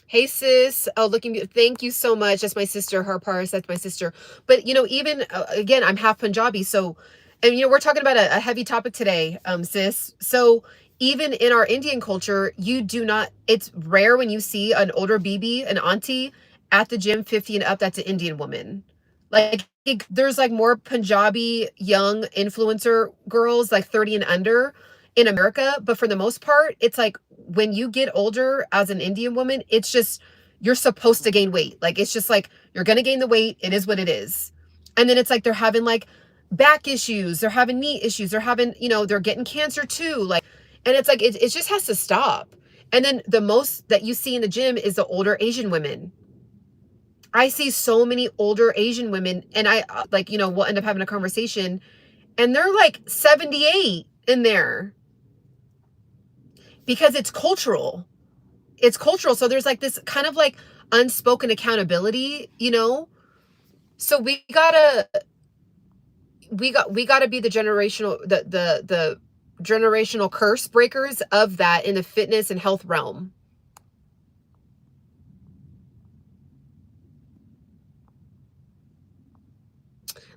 Hey, sis. Oh, looking beautiful. Thank you so much. That's my sister, Harpars. That's my sister. But, even, again, I'm half Punjabi. So, and, we're talking about a heavy topic today, sis. So even in our Indian culture, it's rare when you see an older BB, an auntie at the gym, 50 and up, that's an Indian woman. Like, there's like more Punjabi young influencer girls, like 30 and under in America. But for the most part, it's like when you get older as an Indian woman, it's just, you're supposed to gain weight. Like, it's just like, you're going to gain the weight. It is what it is. And then it's like, they're having like back issues, they're having knee issues, they're having, they're getting cancer too. Like, and it's like, it just has to stop. And then the most that you see in the gym is the older Asian women. I see so many older Asian women, and I we'll end up having a conversation, and they're like 78 in there because it's cultural. It's cultural. So there's like this kind of like unspoken accountability, so we gotta be the generational curse breakers of that in the fitness and health realm.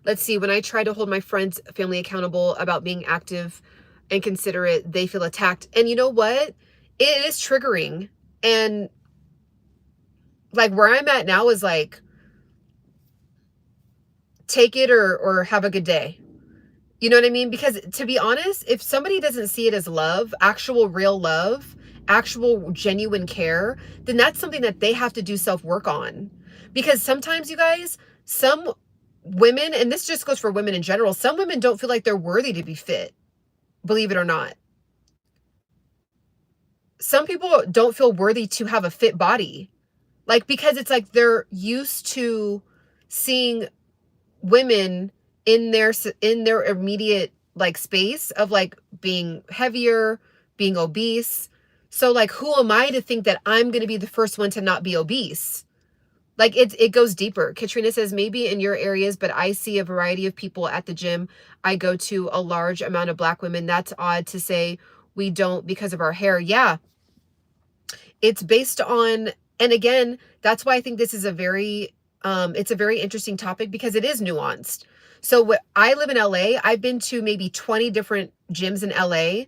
Let's see. When I try to hold my friends' family accountable about being active and considerate, they feel attacked. And you know what? It is triggering. And like, where I'm at now is like, take it or have a good day. You know what I mean? Because to be honest, if somebody doesn't see it as love, actual real love, actual genuine care, then that's something that they have to do self-work on. Because sometimes, you guys, some women, and this just goes for women in general, some women don't feel like they're worthy to be fit, believe it or not. Some people don't feel worthy to have a fit body. Like, because it's like they're used to seeing women in their immediate like space of like being heavier, being obese. So like, who am I to think that I'm going to be the first one to not be obese? Like, it goes deeper. Katrina says, maybe in your areas, but I see a variety of people at the gym I go to, a large amount of Black women. That's odd to say we don't because of our hair. Yeah. It's based on, and again, that's why I think this is it's a very interesting topic because it is nuanced. So I live in LA. I've been to maybe 20 different gyms in LA.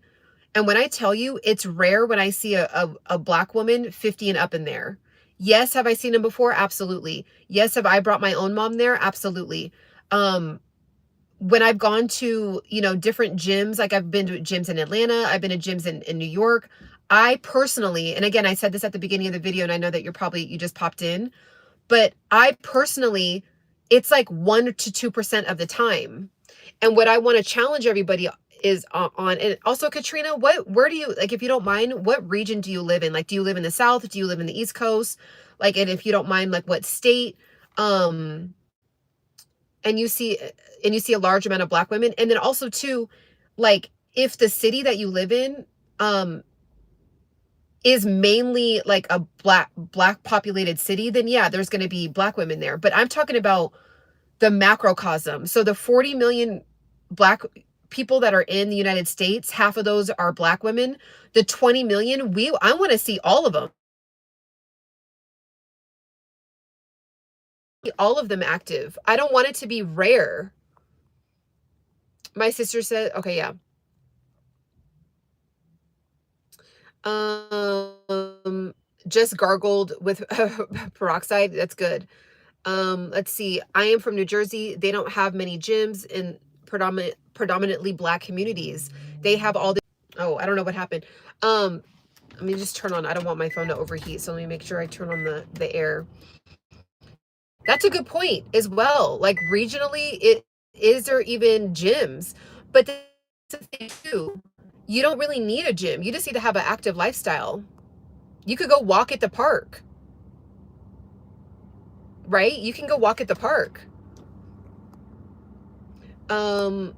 And when I tell you, it's rare when I see a Black woman 50 and up in there. Yes, have I seen them before? Absolutely. Yes, have I brought my own mom there? Absolutely. When I've gone to, different gyms, like I've been to gyms in Atlanta, I've been to gyms in New York. I personally, and again, I said this at the beginning of the video, and I know that you just popped in, but I personally, it's like 1 to 2% of the time. And what I want to challenge everybody is on, and also Katrina, where do you, like, if you don't mind, what region do you live in? Like, do you live in the South? Do you live in the East Coast? Like, and if you don't mind, like, what state? And you see a large amount of Black women. And then also too, like, if the city that you live in, is mainly like a black populated city, then yeah, there's going to be Black women there. But I'm talking about the macrocosm. So the 40 million Black people that are in the United States, half of those are Black women. The 20 million, I want to see all of them. All of them active. I don't want it to be rare. My sister said, okay, yeah. Just gargled with peroxide. That's good. Let's see. I am from New Jersey. They don't have many gyms in predominantly Black communities. They have all the, oh, I don't know what happened. Let me just turn on, I don't want my phone to overheat, so let me make sure I turn on the air. That's a good point as well. Like regionally, is there even gyms? But that's the thing too. You don't really need a gym. You just need to have an active lifestyle. You could go walk at the park. Right? You can go walk at the park. But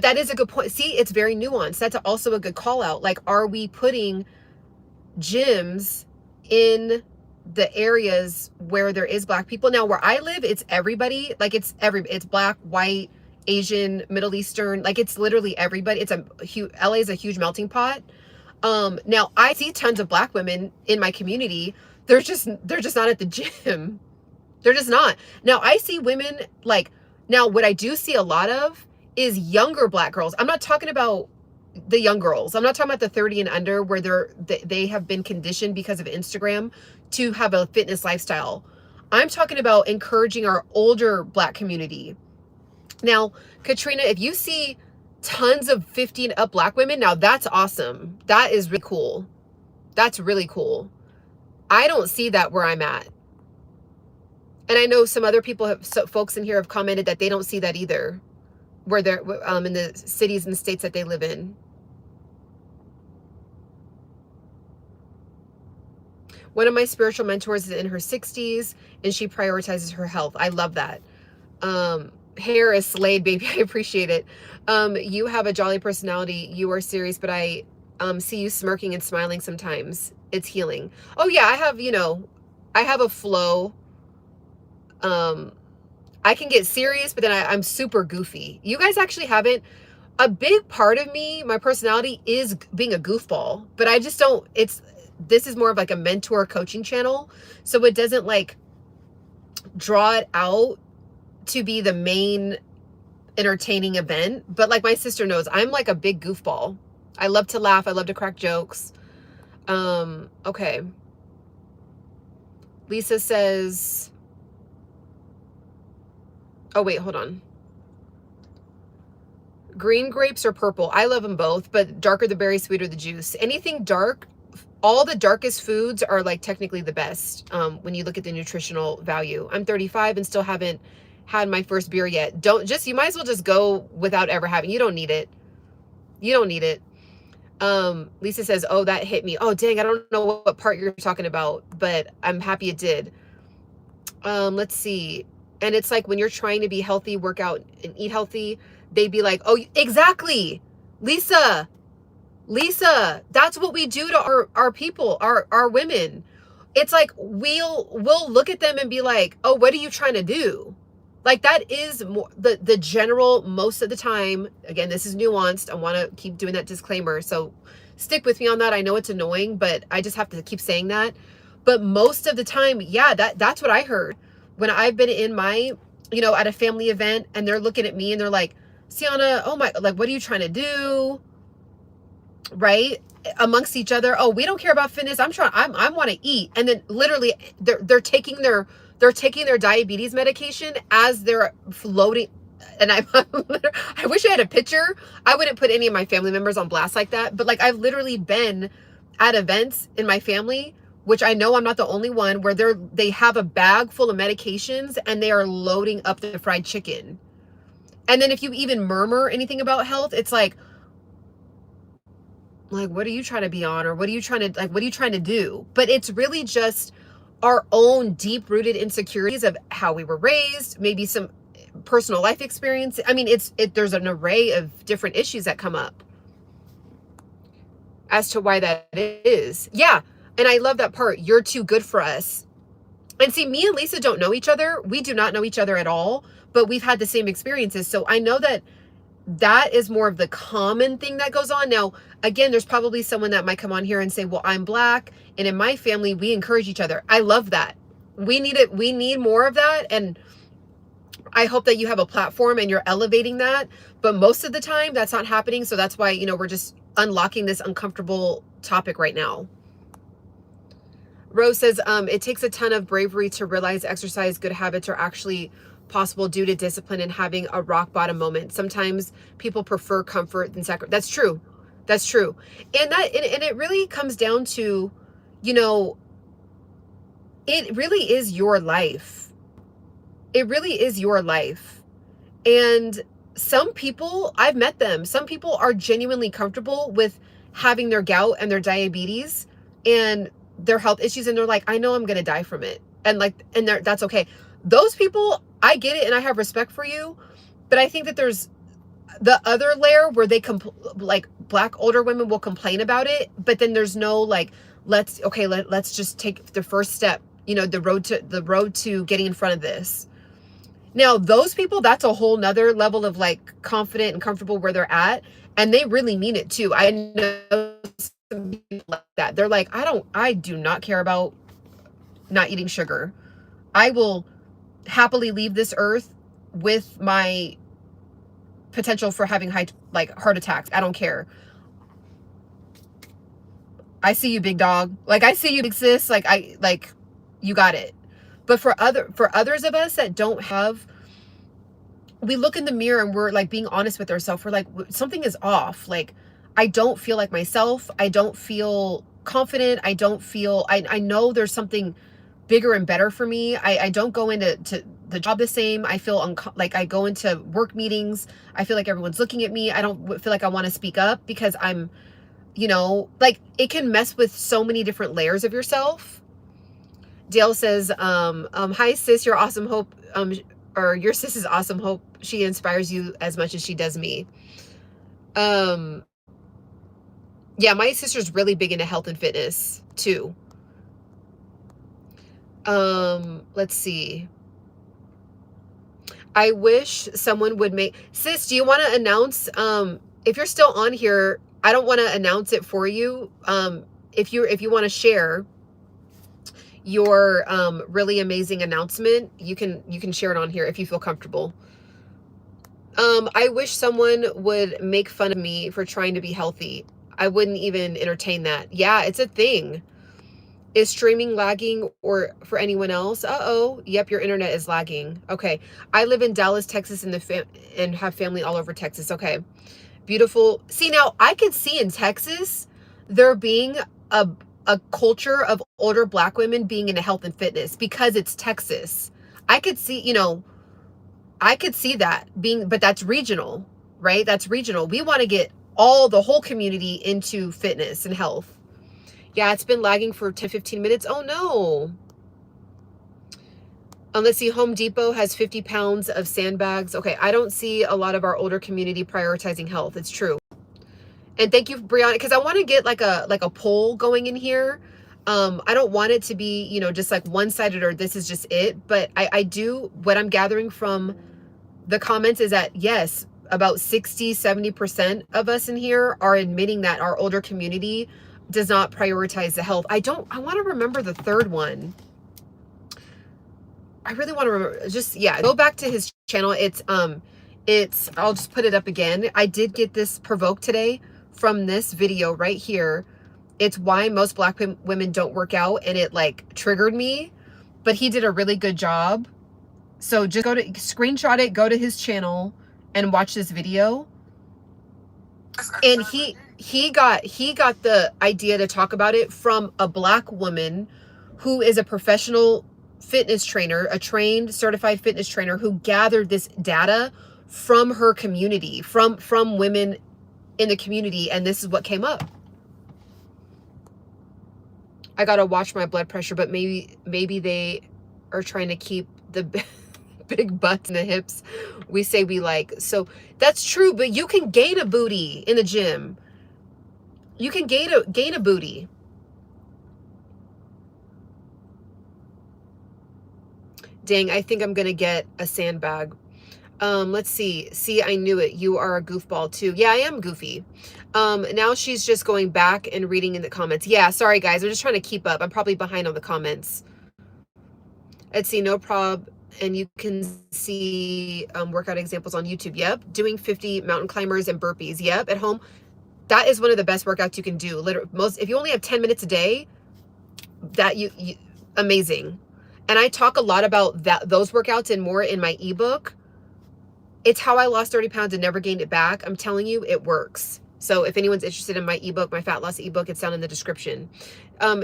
that is a good point. See, it's very nuanced. That's also a good call out. Like, are we putting gyms in the areas where there is Black people? Now, where I live, it's everybody. Like, it's Black, white, Asian, Middle Eastern. Like, it's literally everybody. It's LA is a huge melting pot. Now I see tons of Black women in my community. They're just not at the gym. They're just not. Now I see women like, now what I do see a lot of is younger Black girls. I'm not talking about the young girls. I'm not talking about the 30 and under where they have been conditioned because of Instagram to have a fitness lifestyle. I'm talking about encouraging our older Black community. Now, Katrina, if you see tons of 50 and up Black women, now that's awesome. That is really cool. That's really cool. I don't see that where I'm at. And I know some other people folks in here have commented that they don't see that either, where they're in the cities and states that they live in. One of my spiritual mentors is in her 60s and she prioritizes her health. I love that. Hair is slayed, baby. I appreciate it. You have a jolly personality. You are serious, but I see you smirking and smiling sometimes. It's healing. Oh yeah, I have a flow. I can get serious, but then I'm super goofy. You guys actually haven't. A big part of me, my personality is being a goofball, but I just don't, this is more of like a mentor coaching channel. So it doesn't like draw it out to be the main entertaining event. But like my sister knows, I'm like a big goofball. I love to laugh. I love to crack jokes. Okay. Lisa says, oh wait, hold on. Green grapes or purple? I love them both, but darker the berry, sweeter the juice. Anything dark, all the darkest foods are like technically the best when you look at the nutritional value. I'm 35 and still haven't had my first beer yet. You might as well just go without ever having. You don't need it. You don't need it. Lisa says, oh, that hit me. Oh, dang, I don't know what part you're talking about, but I'm happy it did. Let's see. And it's like when you're trying to be healthy, work out and eat healthy, they'd be like, oh, exactly. Lisa, that's what we do to our people, our women. It's like, we'll look at them and be like, oh, what are you trying to do? Like that is more the general, most of the time. Again, this is nuanced. I want to keep doing that disclaimer. So stick with me on that. I know it's annoying, but I just have to keep saying that. But most of the time, yeah, that's what I heard when I've been in my, at a family event and they're looking at me and they're like, Ciana, oh my, like, what are you trying to do? Right? Amongst each other. Oh, we don't care about fitness. I want to eat. And then literally they're taking their diabetes medication as they're floating. And I wish I had a picture. I wouldn't put any of my family members on blast like that. But like, I've literally been at events in my family, which I know I'm not the only one, where they have a bag full of medications and they are loading up the fried chicken. And then if you even murmur anything about health, it's like, what are you trying to be on? Or what are you trying to do? But it's really just our own deep-rooted insecurities of how we were raised, maybe some personal life experience. I mean, there's an array of different issues that come up as to why that is. Yeah. And I love that part. You're too good for us. And see, me and Lisa don't know each other. We do not know each other at all, but we've had the same experiences. So I know that that is more of the common thing that goes on. Now, again, there's probably someone that might come on here and say, well, I'm Black, and in my family, we encourage each other. I love that. We need it. We need more of that. And I hope that you have a platform and you're elevating that. But most of the time, that's not happening. So that's why, we're just unlocking this uncomfortable topic right now. Rose says, it takes a ton of bravery to realize exercise good habits are actually possible due to discipline and having a rock bottom moment. Sometimes people prefer comfort than sacrifice. That's true. That's true. And it really comes down to, it really is your life. It really is your life. And some people, I've met them, some people are genuinely comfortable with having their gout and their diabetes and their health issues, and they're like, I know I'm going to die from it. And that's okay. Those people, I get it, and I have respect for you. But I think that there's the other layer where they Black older women will complain about it, but then there's no let's just take the first step, the road to getting in front of this. Now, those people, that's a whole nother level of confident and comfortable where they're at. And they really mean it too. I know some people like that. They're like, I do not care about not eating sugar. I will happily leave this earth with my potential for having heart attacks. I don't care. I see you, big dog. I see you, big sis. You got it. But for others of us that don't have, we look in the mirror and we're being honest with ourselves. We're something is off. I don't feel like myself. I don't feel confident. I don't feel, I know there's something bigger and better for me. I don't go into the job the same. I feel I go into work meetings. I feel like everyone's looking at me. I don't feel like I want to speak up because I'm, it can mess with so many different layers of yourself. Dale says, hi sis, you're awesome. Hope, or your sis is awesome. Hope she inspires you as much as she does me. Yeah, my sister's really big into health and fitness too. Let's see. I wish someone would sis, do you want to announce, if you're still on here, I don't want to announce it for you. If you want to share your really amazing announcement, you can share it on here if you feel comfortable. I wish someone would make fun of me for trying to be healthy. I wouldn't even entertain that. Yeah, it's a thing. Is streaming lagging or for anyone else? Uh-oh. Yep, your internet is lagging. Okay. I live in Dallas, Texas, and have family all over Texas. Okay. Beautiful. See, now I could see in Texas there being a culture of older Black women being into health and fitness because it's Texas. I could see, I could see that being, but that's regional, right? That's regional. We want to get the whole community into fitness and health. Yeah, it's been lagging for 10, 15 minutes. Oh no. Let's see, Home Depot has 50 pounds of sandbags. Okay, I don't see a lot of our older community prioritizing health. It's true. And thank you, Brianna, because I want to get like a poll going in here. I don't want it to be, just one-sided or this is just it. But I do, what I'm gathering from the comments is that, yes, about 60, 70% of us in here are admitting that our older community does not prioritize the health. I want to remember the third one. I really want to remember, go back to his channel. I'll just put it up again. I did get this provoked today from this video right here. It's why most Black women don't work out, and it triggered me, but he did a really good job. So just screenshot it, go to his channel and watch this video. And he got the idea to talk about it from a Black woman who is a professional fitness trainer, a trained certified fitness trainer who gathered this data from her community, from women in the community, and this is what came up. I gotta watch my blood pressure, but maybe they are trying to keep the big butts and the hips we say we like. So that's true, but you can gain a booty in the gym. You can gain a booty. Dang, I think I'm gonna get a sandbag. Let's see. See, I knew it. You are a goofball too. Yeah, I am goofy. Now she's just going back and reading in the comments. Yeah, sorry guys. I'm just trying to keep up. I'm probably behind on the comments. Let's see, no prob. And you can see workout examples on YouTube. Yep. Doing 50 mountain climbers and burpees. Yep. At home. That is one of the best workouts you can do. Literally, if you only have 10 minutes a day, that you amazing. And I talk a lot about those workouts and more in my ebook. It's how I lost 30 pounds and never gained it back. I'm telling you, it works. So if anyone's interested in my ebook, my fat loss ebook, it's down in the description.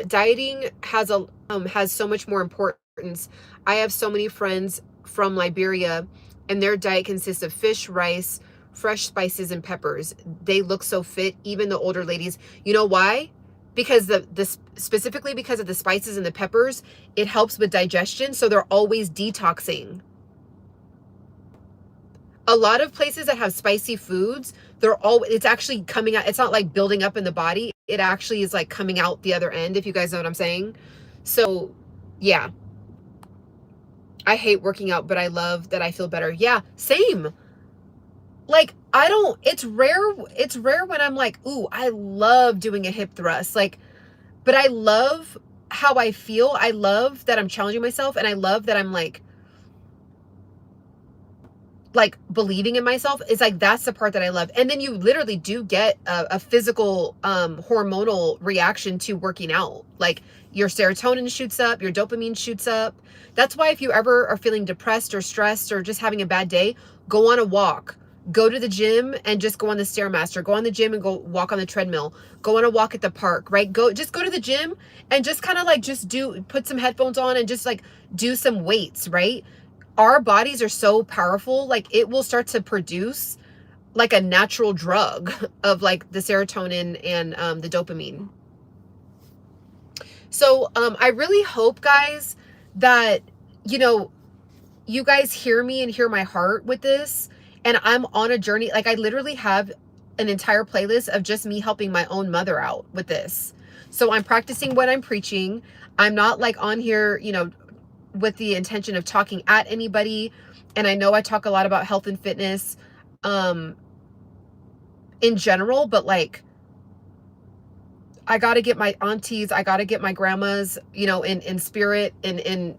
Dieting has so much more importance. I have so many friends from Liberia, and their diet consists of fish, rice, fresh spices, and peppers. They look so fit, even the older ladies. You know why? Because specifically because of the spices and the peppers, it helps with digestion. So they're always detoxing. A lot of places that have spicy foods, it's actually coming out. It's not like building up in the body. It actually is like coming out the other end, if you guys know what I'm saying. So yeah, I hate working out, but I love that I feel better. Yeah, same. Like, it's rare when I'm like, ooh, I love doing a hip thrust. Like, but I love how I feel. I love that I'm challenging myself, and I love that I'm like believing in myself. Is like, that's the part that I love. And then you literally do get a physical hormonal reaction to working out. Like, your serotonin shoots up, your dopamine shoots up. That's why if you ever are feeling depressed or stressed or just having a bad day, go on a walk. Go to the gym and just go on the Stairmaster. Go on the gym and go walk on the treadmill. Go on a walk at the park, right? Just go to the gym and just kind of like put some headphones on and just like do some weights, right? Our bodies are so powerful. Like, it will start to produce like a natural drug of like the serotonin and the dopamine. So I really hope, guys, that, you guys hear me and hear my heart with this. And I'm on a journey. Like, I literally have an entire playlist of just me helping my own mother out with this. So I'm practicing what I'm preaching. I'm not like on here, with the intention of talking at anybody. And I know I talk a lot about health and fitness in general, but like, I got to get my aunties, I got to get my grandmas, in spirit and in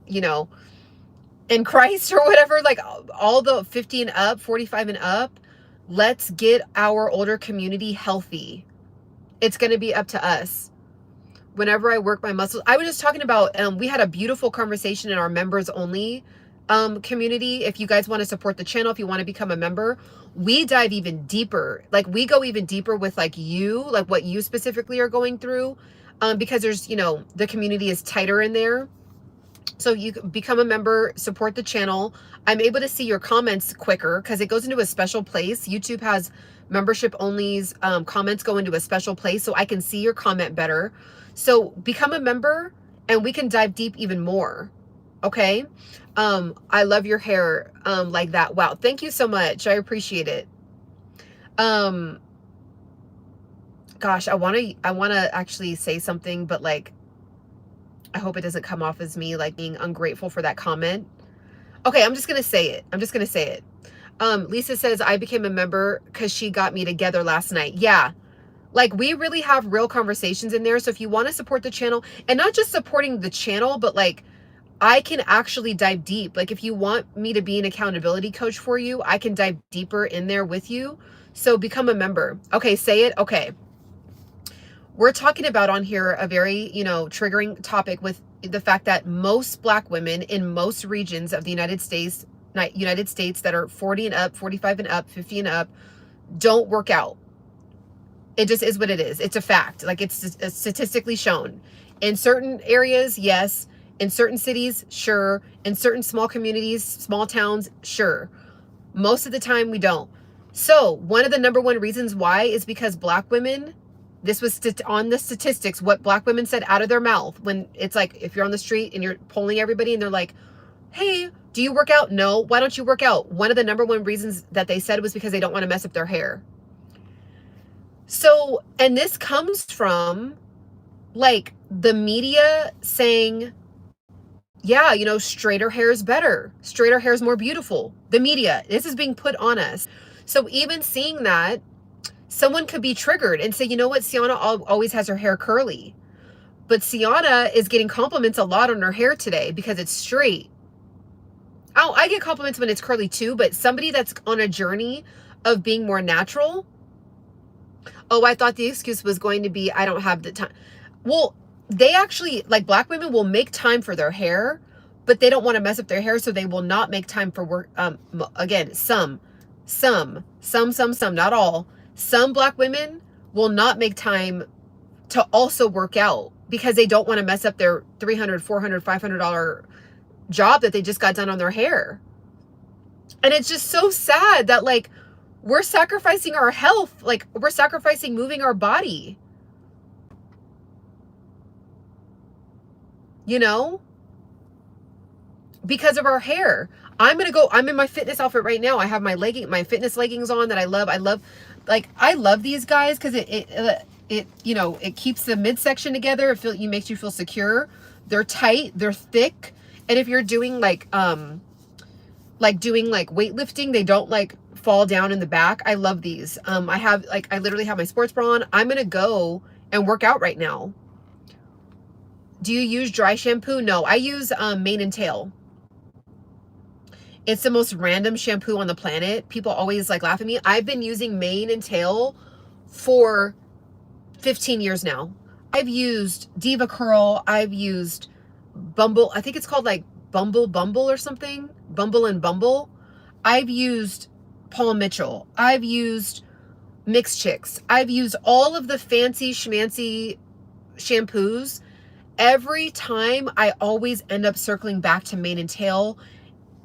Christ or whatever, like all the 50 and up, 45 and up. Let's get our older community healthy. It's going to be up to us. Whenever I work my muscles, I was just talking about, we had a beautiful conversation in our members only community. If you guys want to support the channel, if you want to become a member, we dive even deeper. Like, we go even deeper with like what you specifically are going through, because there's, the community is tighter in there. So you become a member, support the channel. I'm able to see your comments quicker because it goes into a special place. YouTube has membership only's comments go into a special place, so I can see your comment better. So become a member and we can dive deep even more. Okay. I love your hair like that. Wow. Thank you so much. I appreciate it. Gosh, I want to actually say something, but like, I hope it doesn't come off as me like being ungrateful for that comment. Okay, I'm just going to say it. Lisa says, I became a member because she got me together last night. Yeah. Like, we really have real conversations in there. So if you want to support the channel, and not just supporting the channel, but like, I can actually dive deep. Like, if you want me to be an accountability coach for you, I can dive deeper in there with you. So become a member. Okay, say it. Okay. We're talking about on here a very, triggering topic with the fact that most Black women in most regions of the United States that are 40 and up, 45 and up, 50 and up, don't work out. It just is what it is. It's a fact. Like, it's statistically shown. In certain areas, yes. In certain cities, sure. In certain small communities, small towns, sure. Most of the time, we don't. So one of the number one reasons why is because Black women, this was on the statistics, what Black women said out of their mouth when it's like, if you're on the street and you're polling everybody and they're like, hey, do you work out? No. Why don't you work out? One of the number one reasons that they said was because they don't want to mess up their hair. So, and this comes from like the media saying, yeah, you know, straighter hair is better. Straighter hair is more beautiful. The media, this is being put on us. So even seeing that, someone could be triggered and say, you know what, Ciana always has her hair curly. But Ciana is getting compliments a lot on her hair today because it's straight. Oh, I get compliments when it's curly too, but somebody that's on a journey of being more natural. Oh, I thought the excuse was going to be, I don't have the time. Well, they actually, like, Black women will make time for their hair, but they don't want to mess up their hair, so they will not make time for work. Again, some, not all. Some Black women will not make time to also work out because they don't want to mess up their $300, $400, $500 job that they just got done on their hair. And it's just so sad that, like, we're sacrificing our health. Like, we're sacrificing moving our body. You know? Because of our hair. I'm in my fitness outfit right now. I have my fitness leggings on that I love. I love these guys because it you know, it keeps the midsection together. It makes you feel secure. They're tight, they're thick. And if you're doing like weightlifting, they don't like fall down in the back. I love these. I literally have my sports bra on. I'm going to go and work out right now. Do you use dry shampoo? No, I use Mane and Tail. It's the most random shampoo on the planet. People always like laugh at me. I've been using Mane and Tail for 15 years now. I've used Diva Curl. I've used Bumble. I think it's called like Bumble or something. Bumble and Bumble. I've used Paul Mitchell. I've used Mixed Chicks. I've used all of the fancy schmancy shampoos. Every time I always end up circling back to Mane and Tail.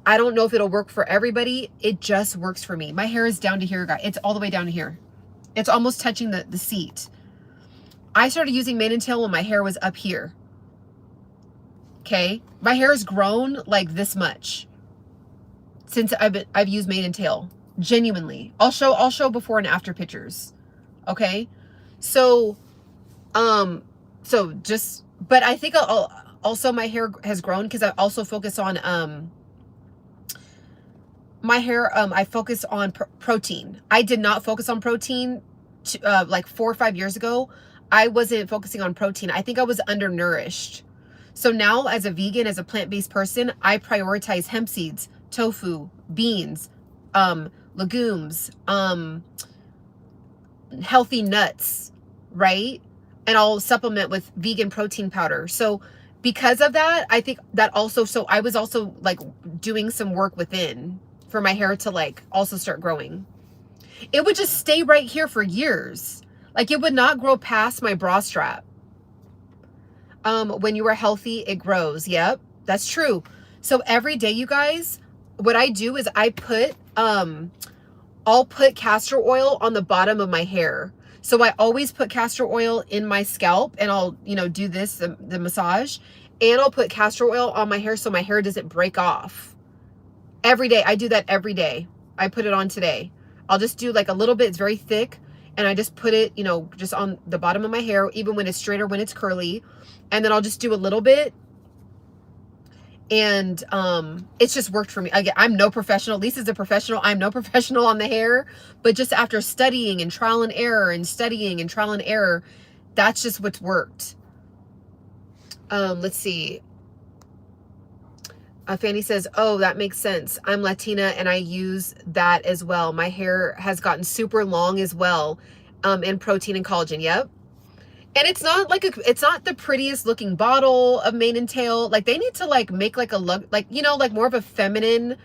I don't know if it'll work for everybody. It just works for me. My hair is down to here, guys. It's all the way down to here. It's almost touching the seat. I started using Mane and Tail when my hair was up here. Okay? My hair has grown like this much since I've used Mane and Tail. Genuinely. I'll show before and after pictures. Okay? So but I think also my hair has grown because I also focus on my hair. I focus on protein. I did not focus on protein like 4 or 5 years ago. I wasn't focusing on protein. I think I was undernourished. So now as a vegan, as a plant-based person, I prioritize hemp seeds, tofu, beans, legumes, healthy nuts, right? And I'll supplement with vegan protein powder. So because of that, I think that also, so I was also like doing some work within for my hair to like also start growing. It would just stay right here for years. Like it would not grow past my bra strap. When you are healthy, it grows. Yep, that's true. So every day, you guys, what I do is I'll put castor oil on the bottom of my hair. So I always put castor oil in my scalp and I'll, you know, do this, the massage, and I'll put castor oil on my hair so my hair doesn't break off. Every day. I do that every day. I put it on today. I'll just do like a little bit. It's very thick. And I just put it, you know, just on the bottom of my hair, even when it's straight or when it's curly. And then I'll just do a little bit. And it's just worked for me. Again, I'm no professional. Lisa's a professional. I'm no professional on the hair. But just after studying and trial and error and studying and trial and error, that's just what's worked. Let's see. Fanny says, oh, that makes sense. I'm Latina and I use that as well. My hair has gotten super long as well, in protein and collagen. Yep. And it's not like it's not the prettiest looking bottle of Mane and Tail. Like they need to like make like a look, like, you know, like more of a feminine,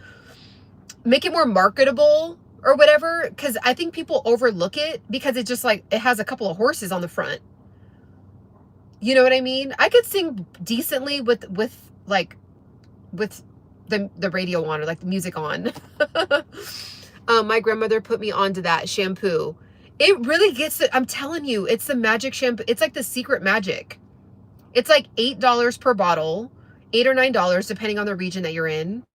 make it more marketable or whatever. Cause I think people overlook it because it just like, it has a couple of horses on the front. You know what I mean? I could sing decently with the radio on or like the music on. My grandmother put me onto that shampoo. It really gets it. I'm telling you, it's the magic shampoo. It's like the secret magic. It's like $8 per bottle, $8 or $9, depending on the region that you're in.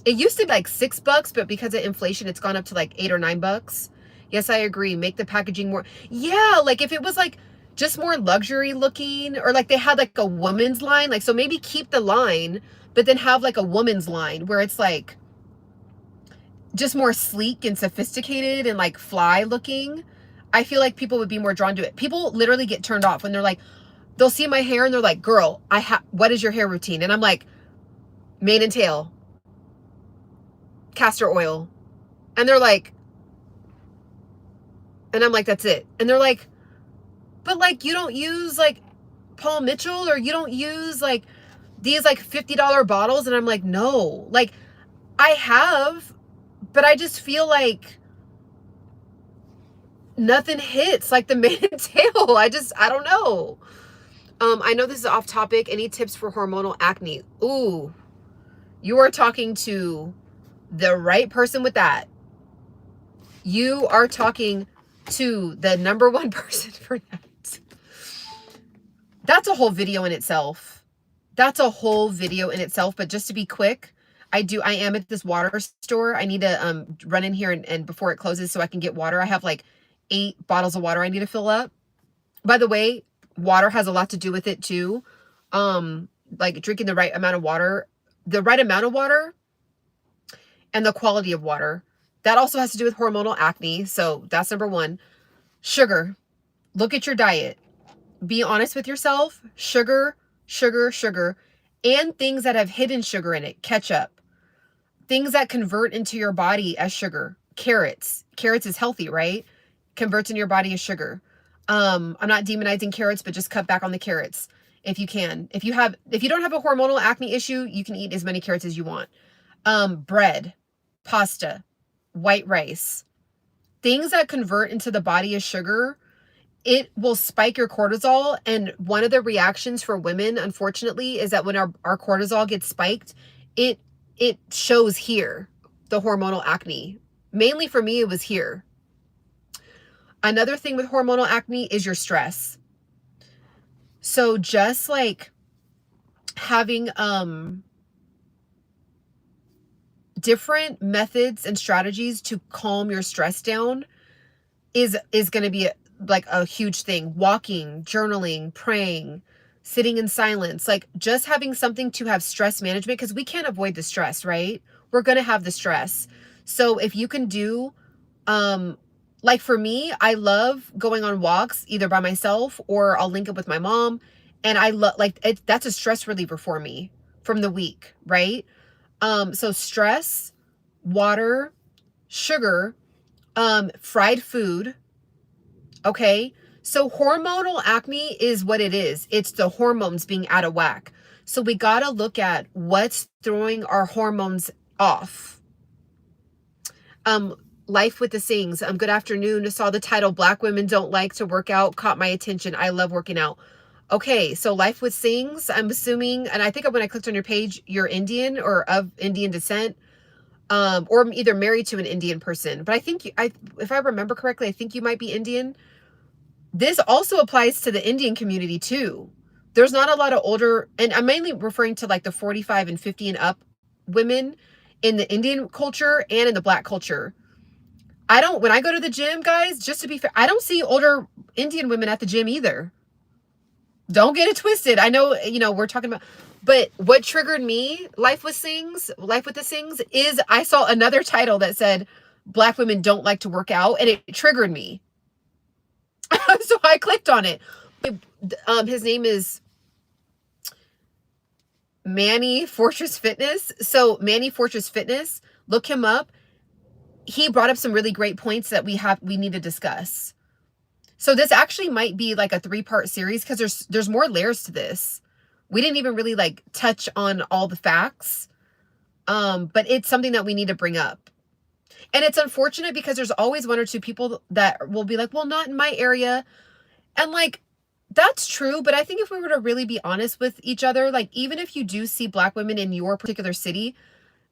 It used to be like $6, but because of inflation, it's gone up to like $8 or $9. Yes, I agree. Make the packaging more. Yeah, like if it was like just more luxury looking, or like they had like a woman's line. Like, so maybe keep the line, but then have like a woman's line where it's like just more sleek and sophisticated and like fly looking. I feel like people would be more drawn to it. People literally get turned off when they're like, they'll see my hair and they're like, girl, what is your hair routine? And I'm like, mane and tail, castor oil. And they're like, and I'm like, that's it. And they're like, but like, you don't use like Paul Mitchell, or you don't use like these like $50 bottles. And I'm like, no, like I have, but I just feel like nothing hits like the mane and tail. I don't know. I know this is off topic. Any tips for hormonal acne? Ooh, you are talking to the right person with that. You are talking to the number one person for that. That's a whole video in itself. That's a whole video in itself. But just to be quick, I am at this water store. I need to run in here and before it closes so I can get water. I have like 8 bottles of water I need to fill up. By the way, water has a lot to do with it too. Like drinking the right amount of water and the quality of water. That also has to do with hormonal acne. So that's number 1. Sugar. Look at your diet. Be honest with yourself. Sugar, and things that have hidden sugar in it. Ketchup. Things that convert into your body as sugar. Carrots. Carrots is healthy, right? Converts in your body as sugar. I'm not demonizing carrots, but just cut back on the carrots if you can. If you don't have a hormonal acne issue, you can eat as many carrots as you want. Bread, pasta, white rice, things that convert into the body as sugar, it will spike your cortisol. And one of the reactions for women, unfortunately, is that when our cortisol gets spiked, it shows here, the hormonal acne. Mainly for me, it was here. Another thing with hormonal acne is your stress. So just like having different methods and strategies to calm your stress down is going to be like a huge thing. Walking, journaling, praying, sitting in silence, like just having something to have stress management, because we can't avoid the stress, right? We're going to have the stress. So if you can do, like for me, I love going on walks either by myself or I'll link up with my mom. And I love, like, that's a stress reliever for me from the week, right? So stress, water, sugar, fried food. Okay. So hormonal acne is what it is. It's the hormones being out of whack. So we got to look at what's throwing our hormones off. Life with the Singhs. Good afternoon. I saw the title, Black Women Don't Like to Work Out, caught my attention. I love working out. Okay, so Life with Singhs, I'm assuming, and I think when I clicked on your page, you're Indian or of Indian descent, or either married to an Indian person. But I think, if I remember correctly, I think you might be Indian. This also applies to the Indian community too. There's not a lot of older, and I'm mainly referring to like the 45 and 50 and up women in the Indian culture and in the Black culture. When I go to the gym, guys, just to be fair, I don't see older Indian women at the gym either. Don't get it twisted. I know, we're talking about, but what triggered me, Life with the Singhs, is I saw another title that said, Black women don't like to work out, and it triggered me. So I clicked on it. His name is Manny Fortress Fitness. So Manny Fortress Fitness, look him up. He brought up some really great points that we need to discuss. So this actually might be like a 3-part series, because there's more layers to this. We didn't even really like touch on all the facts. But it's something that we need to bring up. And it's unfortunate because there's always 1 or 2 people that will be like, well, not in my area. And like, that's true. But I think if we were to really be honest with each other, like even if you do see Black women in your particular city,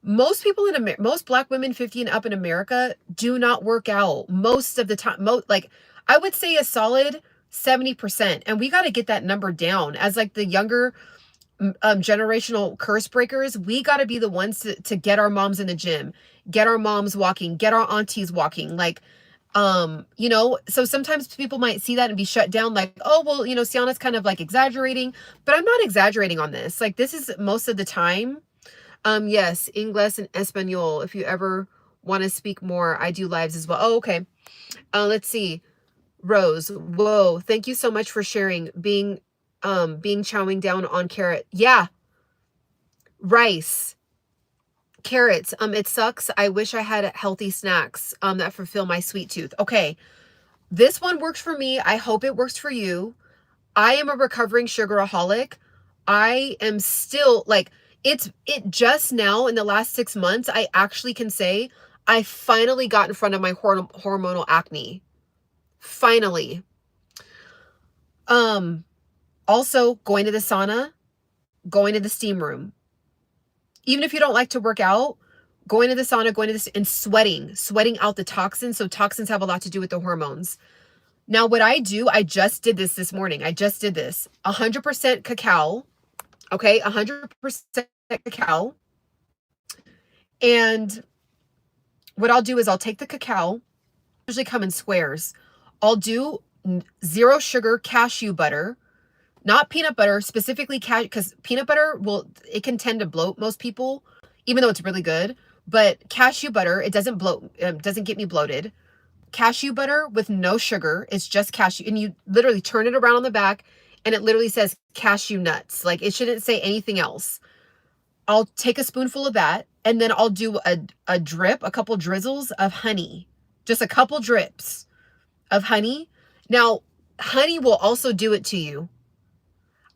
most people most Black women 50 and up in America do not work out most of the time. Like I would say a solid 70%. And we got to get that number down as like the younger generational curse breakers. We got to be the ones to get our moms in the gym, get our moms walking, get our aunties walking. Like You know, so sometimes people might see that and be shut down like, oh, well, you know, Ciana's kind of like exaggerating, but I'm not exaggerating on this. Like, this is most of the time. Yes, English and Espanol. If you ever want to speak more, I do lives as well. Oh, okay. Let's see. Rose, whoa, thank you so much for sharing. Being chowing down on carrot. Yeah, rice, carrots. It sucks. I wish I had healthy snacks that fulfill my sweet tooth. Okay, this one works for me. I hope it works for you. I am a recovering sugaraholic. I am still like, it just now in the last 6 months, I actually can say I finally got in front of my hormonal acne. Finally. Also going to the sauna, going to the steam room. Even if you don't like to work out, going to the sauna, going to this and sweating out the toxins. So toxins have a lot to do with the hormones. Now, what I do, I just did this morning. I just did this. 100% cacao. Okay, 100% cacao. And what I'll do is I'll take the cacao, usually come in squares. I'll do 0 sugar cashew butter, not peanut butter, specifically because peanut butter it can tend to bloat most people, even though it's really good. But cashew butter, it doesn't bloat, doesn't get me bloated. Cashew butter with no sugar. It's just cashew. And you literally turn it around on the back and it literally says cashew nuts. Like, it shouldn't say anything else. I'll take a spoonful of that and then I'll do a drip, a couple drizzles of honey. Just a couple drips of honey. Now, honey will also do it to you.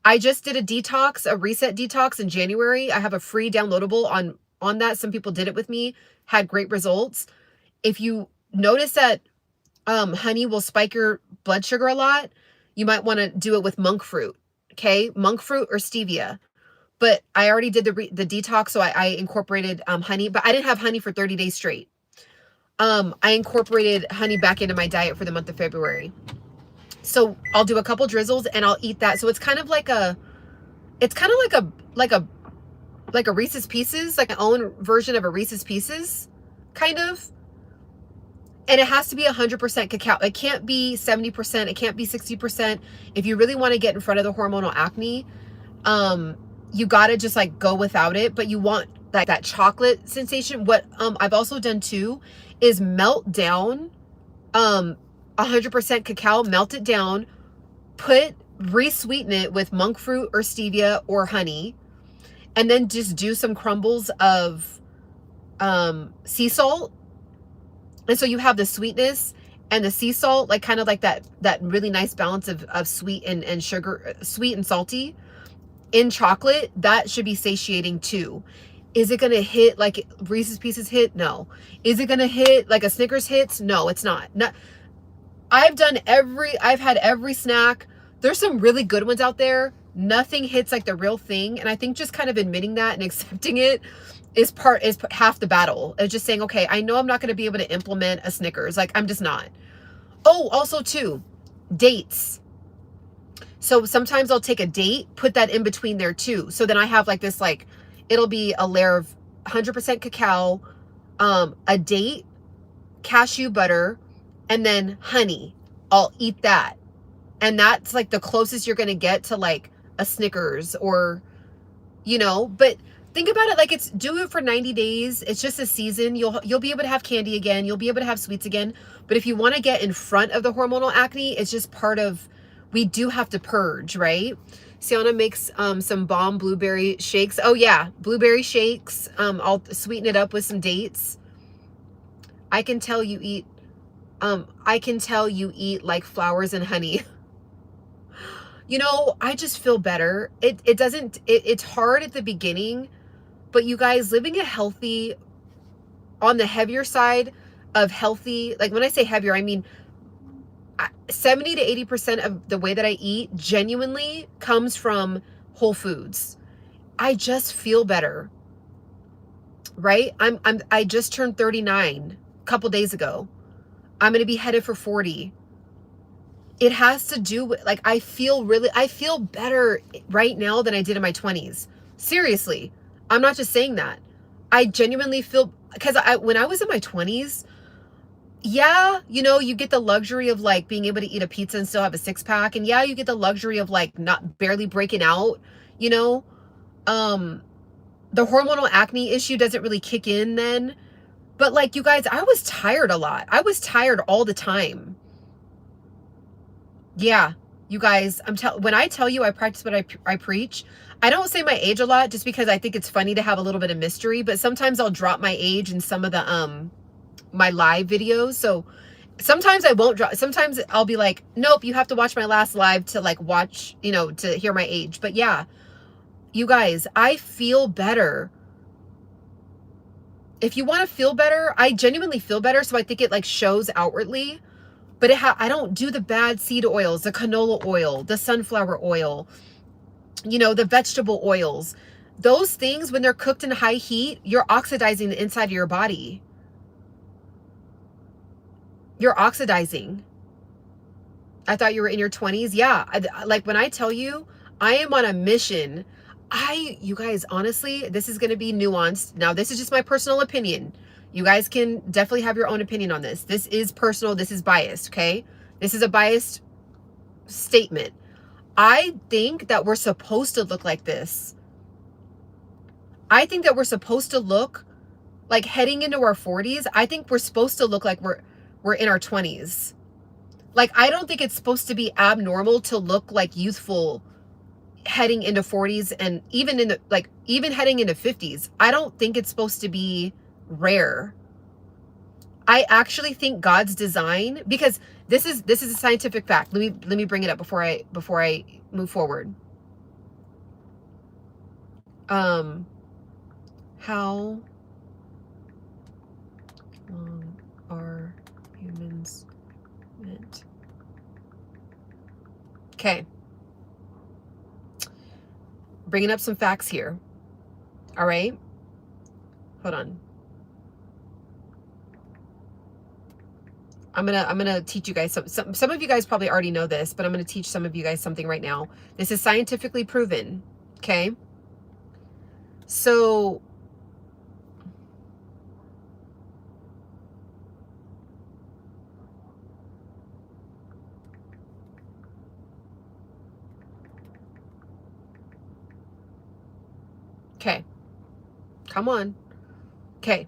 I just did a detox, a reset detox in January. I have a free downloadable on that. Some people did it with me, had great results. If you notice that honey will spike your blood sugar a lot, you might want to do it with monk fruit. Okay, monk fruit or stevia. But I already did the detox, so I incorporated honey, but I didn't have honey for 30 days straight. I incorporated honey back into my diet for the month of February. So I'll do a couple drizzles and I'll eat that. So it's kind of like a Reese's Pieces, like an own version of a Reese's Pieces, kind of. And it has to be 100% cacao. It can't be 70%. It can't be 60%. If you really want to get in front of the hormonal acne, you got to just like go without it. But you want that chocolate sensation. What I've also done too is melt down 100% cacao, melt it down, re-sweeten it with monk fruit or stevia or honey, and then just do some crumbles of sea salt. And so you have the sweetness and the sea salt, like kind of like that really nice balance of sweet and sugar, sweet and salty in chocolate. That should be satiating too. Is it going to hit like Reese's Pieces hit? No. Is it going to hit like a Snickers hits? No, it's not. I've had every snack. There's some really good ones out there. Nothing hits like the real thing. And I think just kind of admitting that and accepting it is half the battle. It's just saying, okay, I know I'm not going to be able to implement a Snickers. Like, I'm just not. Oh, also too, dates. So sometimes I'll take a date, put that in between there too. So then I have like this, like, it'll be a layer of 100% cacao, a date, cashew butter, and then honey. I'll eat that. And that's like the closest you're going to get to like a Snickers or, you know, but think about it like do it for 90 days. It's just a season. You'll be able to have candy again. You'll be able to have sweets again. But if you want to get in front of the hormonal acne, it's just part of, we do have to purge, right? Ciana makes some bomb blueberry shakes. Oh yeah, blueberry shakes. I'll sweeten it up with some dates. I can tell you eat like flowers and honey. You know, I just feel better. It's hard at the beginning, but you guys, living a healthy, on the heavier side of healthy, like when I say heavier, I mean 70 to 80% of the way that I eat genuinely comes from whole foods. I just feel better, right? I just turned 39 a couple days ago. I'm going to be headed for 40. It has to do with, like, I feel better right now than I did in my 20s. Seriously. I'm not just saying that. I genuinely feel, because when I was in my 20s, yeah, you know, you get the luxury of like being able to eat a pizza and still have a six pack. And yeah, you get the luxury of like not barely breaking out, you know. Um, the hormonal acne issue doesn't really kick in then. But like you guys, I was tired a lot. I was tired all the time. Yeah, you guys, when I tell you I practice what I preach, I don't say my age a lot just because I think it's funny to have a little bit of mystery, but sometimes I'll drop my age in some of the my live videos. So sometimes I won't drop, sometimes I'll be like, nope, you have to watch my last live to like watch, you know, to hear my age. But yeah, you guys, I feel better. If you want to feel better, I genuinely feel better. So I think it like shows outwardly, but I don't do the bad seed oils, the canola oil, the sunflower oil, you know, the vegetable oils. Those things, when they're cooked in high heat, you're oxidizing the inside of your body. You're oxidizing. I thought you were in your 20s. Yeah. Like when I tell you, I am on a mission. You guys, honestly, this is going to be nuanced. Now, this is just my personal opinion. You guys can definitely have your own opinion on this. This is personal. This is biased. Okay. This is a biased statement. I think that we're supposed to look like this. I think that we're supposed to look like heading into our 40s. I think we're supposed to look like we're in our 20s. Like, I don't think it's supposed to be abnormal to look like youthful heading into 40s and even in the, like, even heading into 50s. I don't think it's supposed to be rare. I actually think God's design, because this is a scientific fact. Let me bring it up before I move forward. How long are humans meant? Okay. Bringing up some facts here. All right. Hold on. I'm gonna teach you guys some of you guys probably already know this, but I'm gonna teach some of you guys something right now. This is scientifically proven. Okay. So okay. Come on. Okay.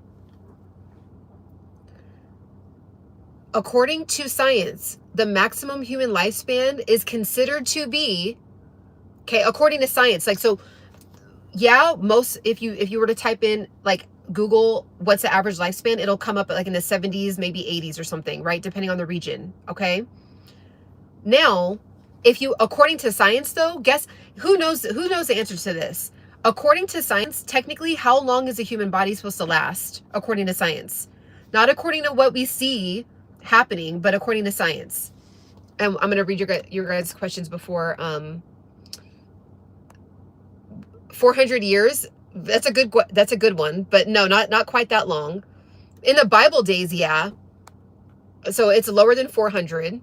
According to science, the maximum human lifespan is considered to be, okay, according to science, like, so yeah, most, if you were to type in like Google what's the average lifespan, it'll come up like in the 70s, maybe 80s or something, right? Depending on the region. Okay. Now, according to science though, guess who knows the answer to this? According to science, technically, how long is a human body supposed to last? According to science, not according to what we see happening, but according to science. And I'm going to read your guys' questions before, 400 years. That's a good one, but no, not quite that long. In the Bible days, yeah. So it's lower than 400.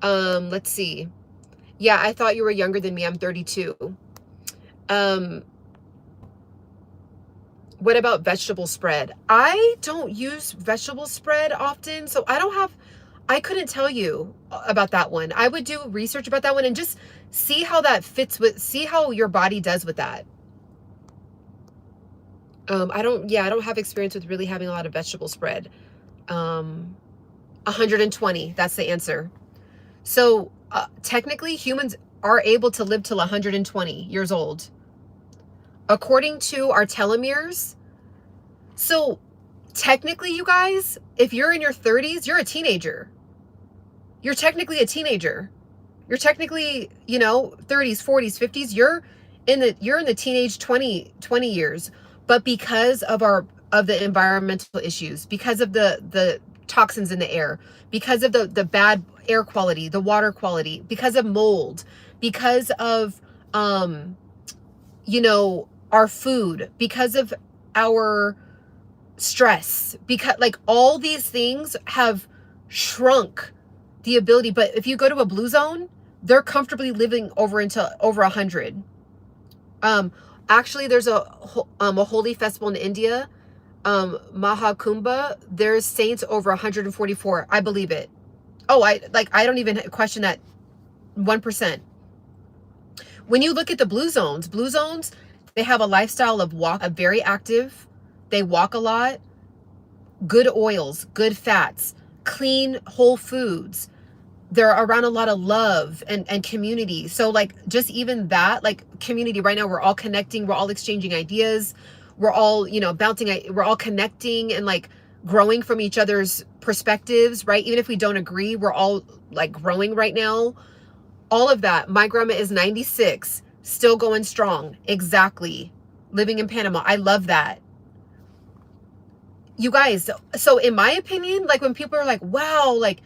Let's see. Yeah, I thought you were younger than me. I'm 32. What about vegetable spread? I don't use vegetable spread often, so I couldn't tell you about that one. I would do research about that one and just see how that fits see how your body does with that. I don't have experience with really having a lot of vegetable spread. 120, that's the answer. So technically humans are able to live till 120 years old. According to our telomeres. So technically, you guys, if you're in your 30s, you're a teenager. You're technically a teenager. You're technically, 30s, 40s, 50s. You're in the teenage 20 years. But because of the environmental issues, because of the toxins in the air, because of the bad air quality, the water quality, because of mold, because of our food, because of our stress, because like all these things have shrunk the ability. But if you go to a blue zone, they're comfortably living over 100. Actually, there's a holy festival in India. Mahakumbha, there's saints over 144. I believe it. Oh, I don't even question that 1%. When you look at the blue zones, they have a lifestyle of very active. They walk a lot, good oils, good fats, clean whole foods. They're around a lot of love and community. So like just even that, like community right now, we're all connecting, we're all exchanging ideas, we're all, we're all connecting and like growing from each other's perspectives, right? Even if we don't agree, we're all like growing right now. All of that. My grandma is 96, still going strong. Exactly. Living in Panama. I love that. You guys, so in my opinion, like when people are like, wow, like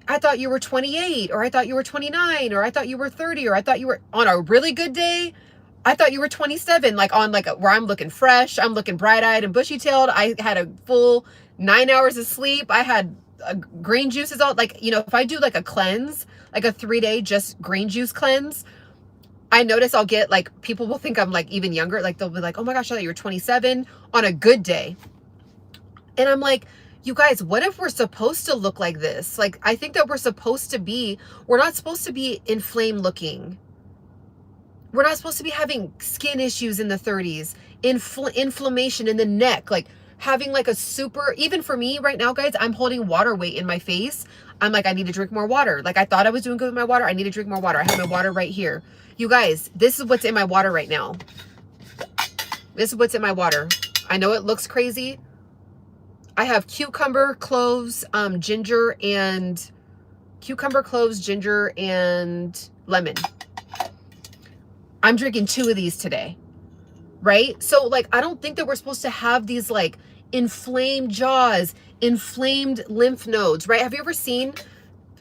I thought you were 28, or I thought you were 29, or I thought you were 30, or I thought you were on a really good day, I thought you were 27, like on like where I'm looking fresh, I'm looking bright-eyed and bushy-tailed. I had a full 9 hours of sleep. I had green juices all, like, if I do like a cleanse, like a 3-day just green juice cleanse, I notice I'll get like, people will think I'm like even younger. Like they'll be like, oh my gosh, I thought you were 27 on a good day. And I'm like, you guys, what if we're supposed to look like this? Like, I think that we're not supposed to be inflamed looking. We're not supposed to be having skin issues in the 30s, inflammation in the neck, like having like even for me right now, guys, I'm holding water weight in my face. I'm like, I need to drink more water. Like I thought I was doing good with my water. I need to drink more water. I have my water right here. You guys, this is what's in my water right now. This is what's in my water. I know it looks crazy. I have cucumber, cloves, ginger, and lemon. I'm drinking 2 of these today, right? So like, I don't think that we're supposed to have these like inflamed jaws, inflamed lymph nodes, right? Have you ever seen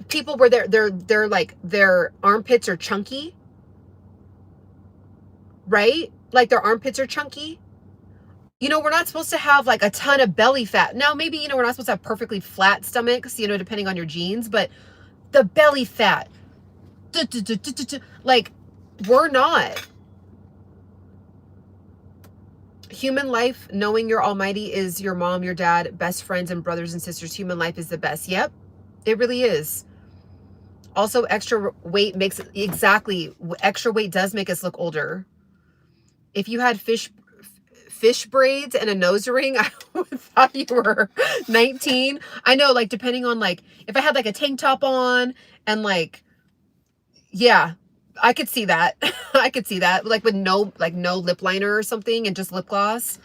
people where they're like their armpits are chunky, right? Like their armpits are chunky. We're not supposed to have like a ton of belly fat. Now, maybe, we're not supposed to have perfectly flat stomachs, depending on your genes, but the belly fat, like we're not. Human life, knowing you're almighty, is your mom, your dad, best friends, and brothers and sisters. Human life is the best. Yep, it really is. Also, extra weight extra weight does make us look older. If you had fish braids and a nose ring, I would thought you were 19. I know, like, depending on, like, if I had, like, a tank top on and, like, yeah, I could see that. I could see that, like, with no lip liner or something and just lip gloss.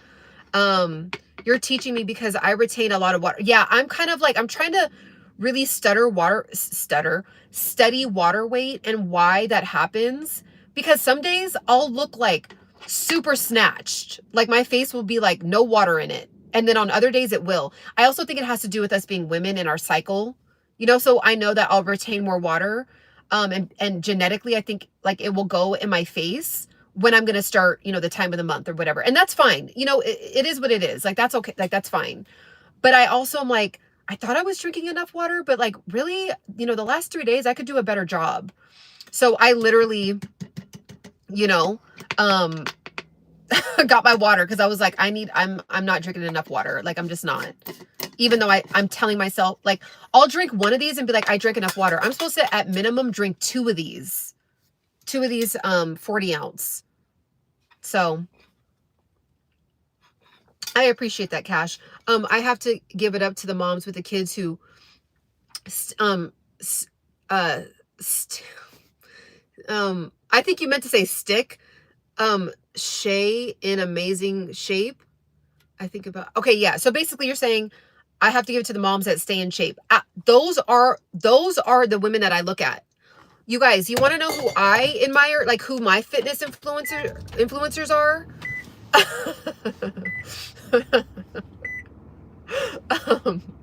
You're teaching me because I retain a lot of water. Yeah, I'm kind of, like, I'm trying to really study water weight and why that happens. Because some days I'll look, like, super snatched, like my face will be like no water in it, and then on other days it will. I also think it has to do with us being women in our cycle, so I know that I'll retain more water, and genetically I think like it will go in my face when I'm going to start, the time of the month or whatever, and that's fine. It is what it is. Like that's okay, like that's fine. But I also am like, I thought I was drinking enough water, but like really, the last 3 days I could do a better job. So I literally, got my water because I was like, I'm not drinking enough water. Like, I'm just not. Even though I'm telling myself, like, I'll drink 1 of these and be like, I drank enough water. I'm supposed to, at minimum, drink 2 of these. 2 of these 40 ounce. So I appreciate that, Cash. I have to give it up to the moms with the kids who I think you meant to say stick. Shay in amazing shape. I think about, okay, yeah. So basically you're saying I have to give it to the moms that stay in shape. Those are the women that I look at. You guys, you want to know who I admire, like who my fitness influencers are?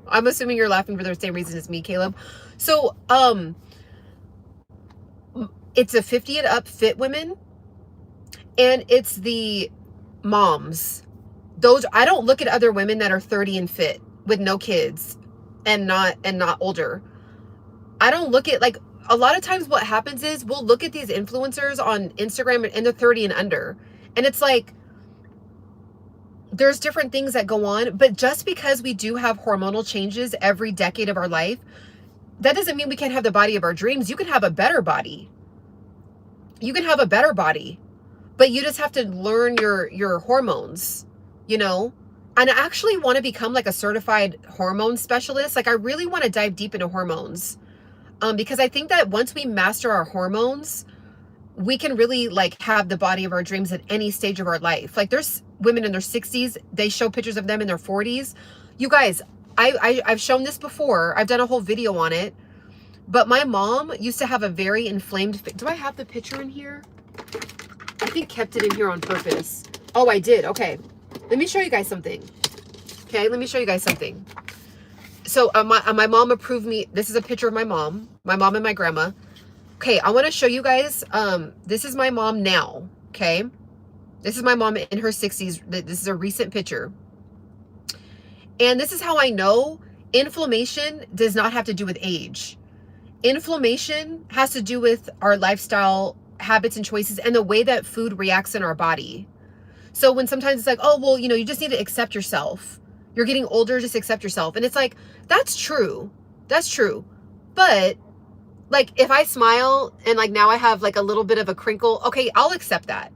I'm assuming you're laughing for the same reason as me, Caleb. So, it's a 50 and up fit women, and it's the moms. Those, I don't look at other women that are 30 and fit with no kids and not older. I don't look at, like, a lot of times what happens is we'll look at these influencers on Instagram and they're 30 and under. And it's like, there's different things that go on, but just because we do have hormonal changes every decade of our life, that doesn't mean we can't have the body of our dreams. You can have a better body. You can have a better body, but you just have to learn your hormones, you know? And I actually want to become like a certified hormone specialist. Like I really want to dive deep into hormones. Because I think that once we master our hormones, we can really like have the body of our dreams at any stage of our life. Like there's women in their 60s, they show pictures of them in their 40s. You guys, I've shown this before. I've done a whole video on it. But my mom used to have a very inflamed face. Do I have the picture in here? I think kept it in here on purpose. Oh, I did. Okay. Let me show you guys something. Okay, let me show you guys something. So my mom approved me. This is a picture of my mom and my grandma. Okay, I want to show you guys. This is my mom now. Okay, this is my mom in her 60s. This is a recent picture. And this is how I know inflammation does not have to do with age. Inflammation has to do with our lifestyle habits and choices and the way that food reacts in our body. So when sometimes it's like, oh, well, you know, you just need to accept yourself. You're getting older, just accept yourself. And it's like, that's true. That's true. But like, if I smile and like now I have like a little bit of a crinkle, okay, I'll accept that.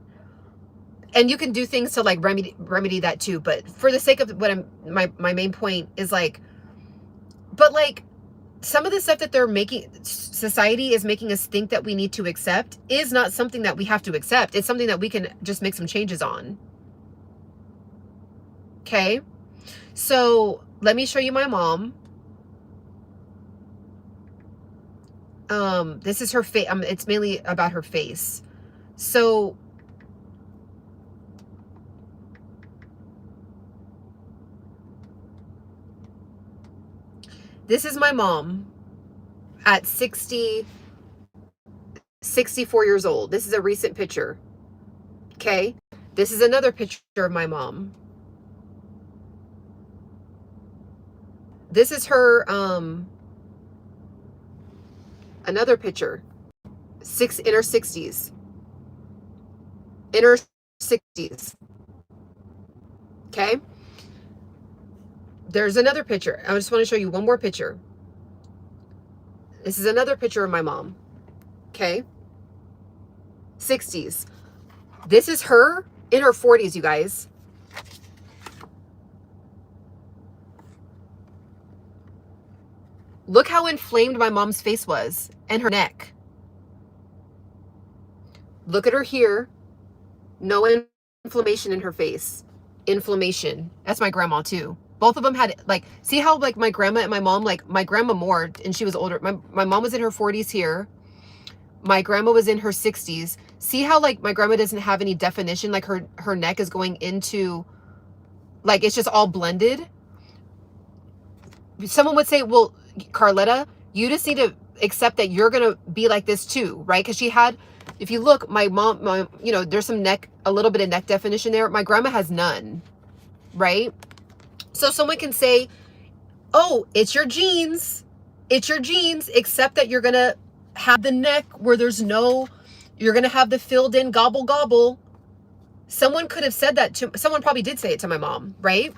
And you can do things to like remedy that too. But for the sake of what my main point is like, but like some of the stuff that they're making, society is making us think that we need to accept is not something that we have to accept. It's something that we can just make some changes on. Okay. So let me show you my mom. This is her face. It's mainly about her face. So this is my mom at 64 years old. This is a recent picture. Okay. This is another picture of my mom. This is her, another picture, in her 60s. In her 60s. Okay. There's another picture. I just want to show you one more picture. This is another picture of my mom. Okay. 60s. This is her in her 40s, you guys. Look how inflamed my mom's face was and her neck. Look at her here. No inflammation in her face. Inflammation. That's my grandma too. Both of them had like, see how like my grandma and my mom, like my grandma more and she was older. My mom was in her 40s here. My grandma was in her 60s. See how like my grandma doesn't have any definition, like her neck is going into, like it's just all blended. Someone would say, well, Carletta, you just need to accept that you're going to be like this too, right? Because she had, if you look, my mom, you know, there's some neck, a little bit of neck definition there. My grandma has none, right? So someone can say, oh, it's your genes. It's your genes, except that you're going to have the neck where there's no, you're going to have the filled in gobble gobble. Someone could have said that to, someone probably did say it to my mom, right?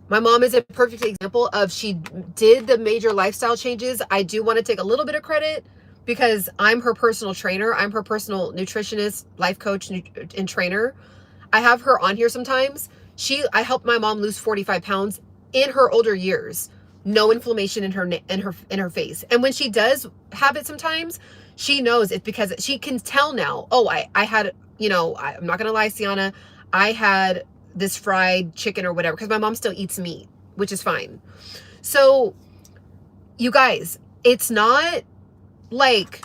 My mom is a perfect example of she did the major lifestyle changes. I do want to take a little bit of credit because I'm her personal trainer. I'm her personal nutritionist, life coach, and trainer. I have her on here sometimes. I helped my mom lose 45 pounds in her older years. No inflammation in her face. And when she does have it sometimes, she knows it's because she can tell now, oh, I had, you know, I'm not going to lie, Ciana, I had this fried chicken or whatever, because my mom still eats meat, which is fine. So you guys, it's not like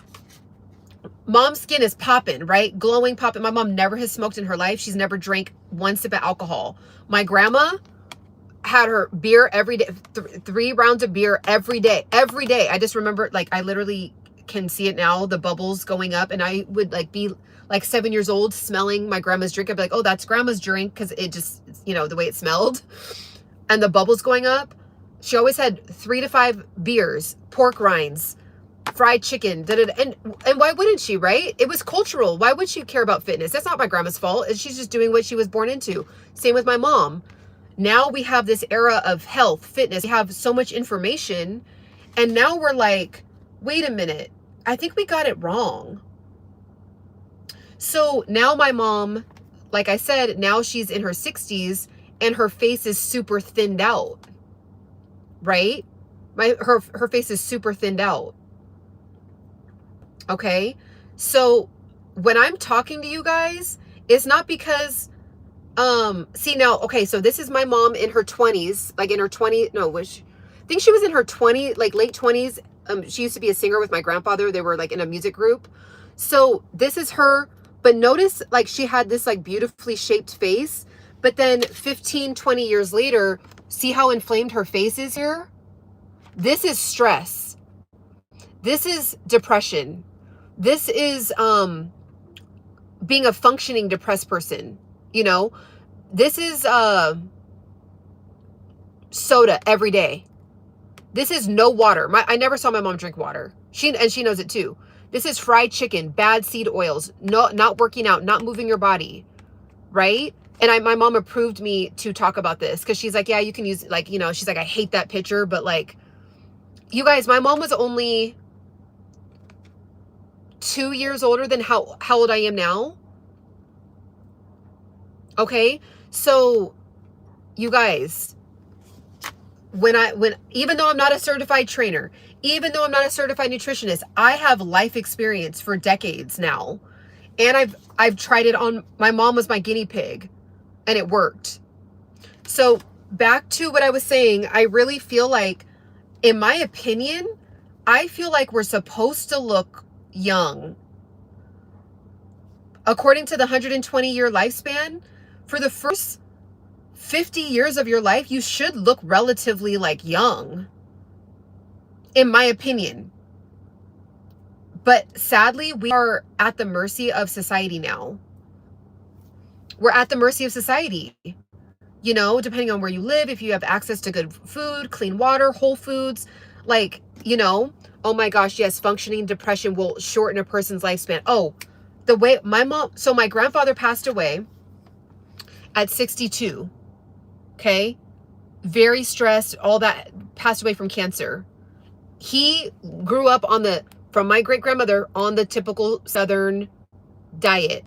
mom's skin is popping, right? Glowing, popping. My mom never has smoked in her life. She's never drank one sip of alcohol. My grandma had her beer every day, 3 rounds of beer every day. I just remember, like, I literally can see it now, the bubbles going up, and I would like be like 7 years old smelling my grandma's drink. I'd be like, oh, that's grandma's drink, because it just, you know, the way it smelled and the bubbles going up. She always had 3 to 5 beers, pork rinds, fried chicken, and why wouldn't she, right? It was cultural. Why would she care about fitness? That's not my grandma's fault. She's just doing what she was born into. Same with my mom. Now we have this era of health, fitness. We have so much information, and now we're like, wait a minute, I think we got it wrong. So now my mom, like I said, now she's in her 60s and her face is super thinned out, right? Her face is super thinned out. Okay? So when I'm talking to you guys, it's not because see now, okay, so this is my mom in her 20s, like in her 20, no, I think she was in her 20s, like late 20s. She used to be a singer with my grandfather. They were like in a music group. So this is her, but notice like she had this like beautifully shaped face, but then 15, 20 years later, see how inflamed her face is here? This is stress. This is depression. This is being a functioning depressed person. You know, this is soda every day. This is no water. I never saw my mom drink water. She knows it too. This is fried chicken, bad seed oils, not working out, not moving your body, right? And my mom approved me to talk about this because she's like, yeah, you can use, like, you know, she's like, I hate that picture, but like, you guys, my mom was only 2 years older than how old I am now. Okay, so you guys, even though I'm not a certified trainer, even though I'm not a certified nutritionist, I have life experience for decades now. And I've tried it on, my mom was my guinea pig and it worked. So back to what I was saying, I really feel like, in my opinion, I feel like we're supposed to look young. According to the 120-year lifespan, for the first 50 years of your life, you should look relatively like young, in my opinion. But sadly, we are at the mercy of society now. We're at the mercy of society. You know, depending on where you live, if you have access to good food, clean water, whole foods, like, you know, oh my gosh, yes, functioning depression will shorten a person's lifespan. Oh, the way my grandfather passed away at 62. Okay. Very stressed, all that, passed away from cancer. He grew up from my great grandmother on the typical Southern diet.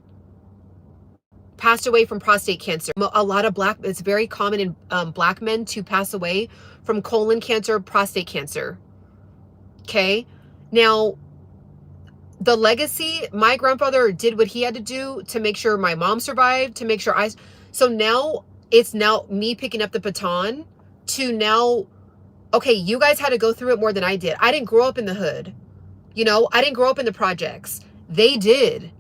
Passed away from prostate cancer. A lot of it's very common in Black men to pass away from colon cancer, prostate cancer. Okay. Now, the legacy, my grandfather did what he had to do to make sure my mom survived, to make sure so now it's now me picking up the baton to now, okay, you guys had to go through it more than I did. I didn't grow up in the hood. You know, I didn't grow up in the projects. They did.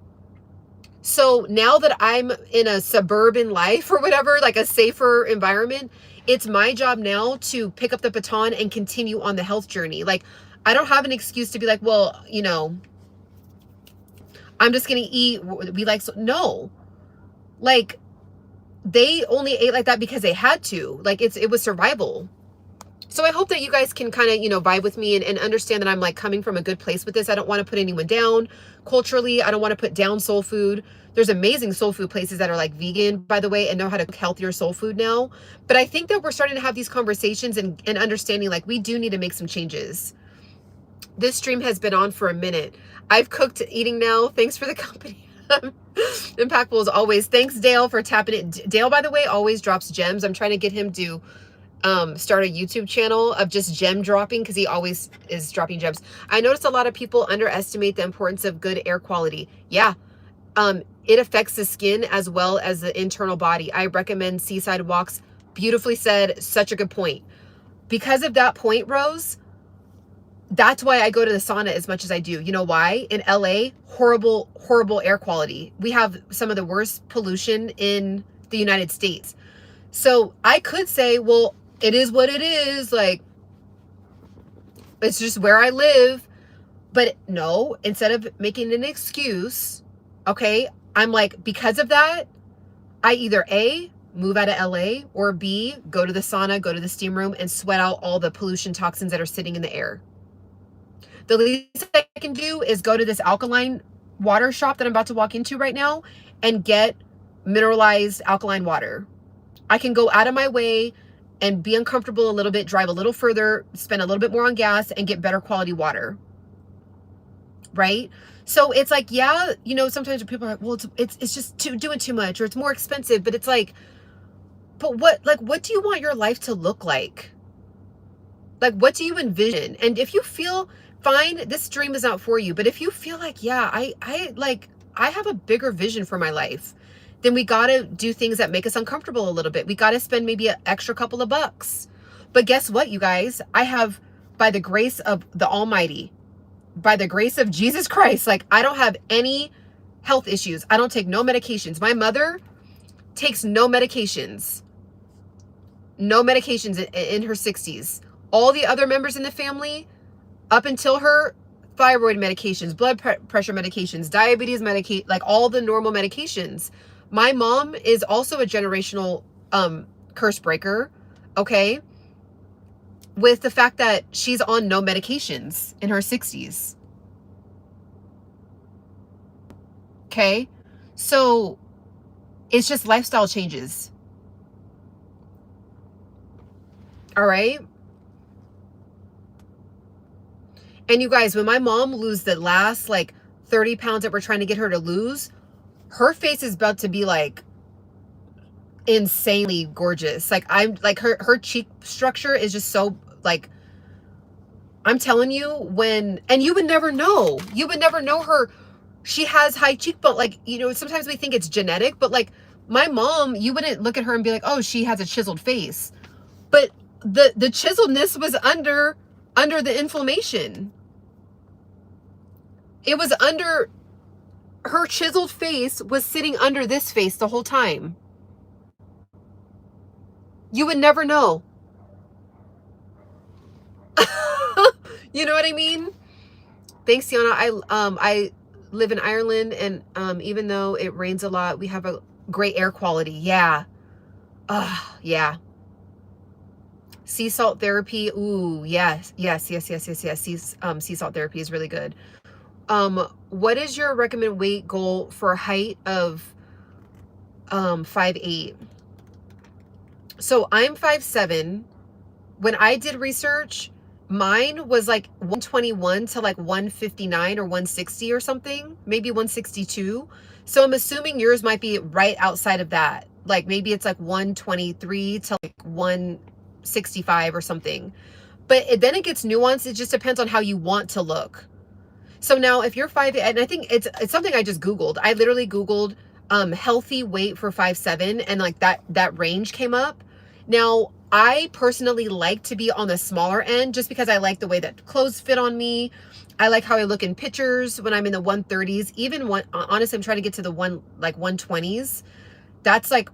So now that I'm in a suburban life or whatever, like a safer environment, it's my job now to pick up the baton and continue on the health journey. Like, I don't have an excuse to be like, well, you know, I'm just going to eat. No, like, they only ate like that because they had to. Like, it was survival. So I hope that you guys can kind of, you know, vibe with me and understand that I'm like coming from a good place with this. I don't want to put anyone down culturally. I don't want to put down soul food. There's amazing soul food places that are like vegan, by the way, and know how to cook healthier soul food now. But I think that we're starting to have these conversations and understanding like we do need to make some changes. This stream has been on for a minute. I've cooked eating now. Thanks for the company. Impactful as always. Thanks, Dale, for tapping it. Dale, by the way, always drops gems. I'm trying to get him to start a YouTube channel of just gem dropping because he always is dropping gems. I noticed a lot of people underestimate the importance of good air quality. Yeah. It affects the skin as well as the internal body. I recommend seaside walks. Beautifully said. Such a good point. Because of that point, Rose, that's why I go to the sauna as much as I do. You know why? In LA, horrible, horrible air quality. We have some of the worst pollution in the United States. So I could say, well, it is what it is. Like, it's just where I live. But no, instead of making an excuse, okay, I'm like, because of that, I either A, move out of LA, or B, go to the sauna, go to the steam room and sweat out all the pollution toxins that are sitting in the air. The least I can do is go to this alkaline water shop that I'm about to walk into right now and get mineralized alkaline water. I can go out of my way and be uncomfortable a little bit, drive a little further, spend a little bit more on gas, and get better quality water. Right? So it's like, yeah, you know, sometimes people are like, well, it's just doing too much, or it's more expensive. But it's like, but what do you want your life to look like? Like, what do you envision? And if you feel fine, this dream is not for you. But if you feel like, yeah, I have a bigger vision for my life, then we got to do things that make us uncomfortable a little bit. We got to spend maybe an extra couple of bucks. But guess what, you guys? I have, by the grace of the Almighty, by the grace of Jesus Christ, like, I don't have any health issues. I don't take no medications. My mother takes no medications. No medications in her 60s. All the other members in the family, up until her, thyroid medications, blood pressure medications, diabetes like all the normal medications. My mom is also a generational curse breaker, okay? With the fact that she's on no medications in her 60s. Okay? So it's just lifestyle changes. All right? And you guys, when my mom lose the last like 30 pounds that we're trying to get her to lose, her face is about to be like insanely gorgeous. Like, I'm like, her cheek structure is just so like, I'm telling you, and you would never know. You would never know her. She has high cheekbone. Like, you know, sometimes we think it's genetic, but like my mom, you wouldn't look at her and be like, oh, she has a chiseled face. But the chiseledness was under the inflammation. It was under, her chiseled face was sitting under this face the whole time. You would never know. You know what I mean? Thanks, Ciana. I live in Ireland, and even though it rains a lot, we have a great air quality. Yeah. Yeah. Sea salt therapy. Ooh, yes. Sea salt therapy is really good. What is your recommended weight goal for a height of 5'8"? So I'm 5'7". When I did research, mine was like 121 to like 159 or 160 or something, maybe 162. So I'm assuming yours might be right outside of that. Like maybe it's like 123 to like 165 or something. But then it gets nuanced. It just depends on how you want to look. So now if you're 5'8", and I think it's something I just Googled. I literally Googled healthy weight for 5'7", and like that range came up. Now, I personally like to be on the smaller end just because I like the way that clothes fit on me. I like how I look in pictures when I'm in the 130s. Even honestly, I'm trying to get to the 120s. That's like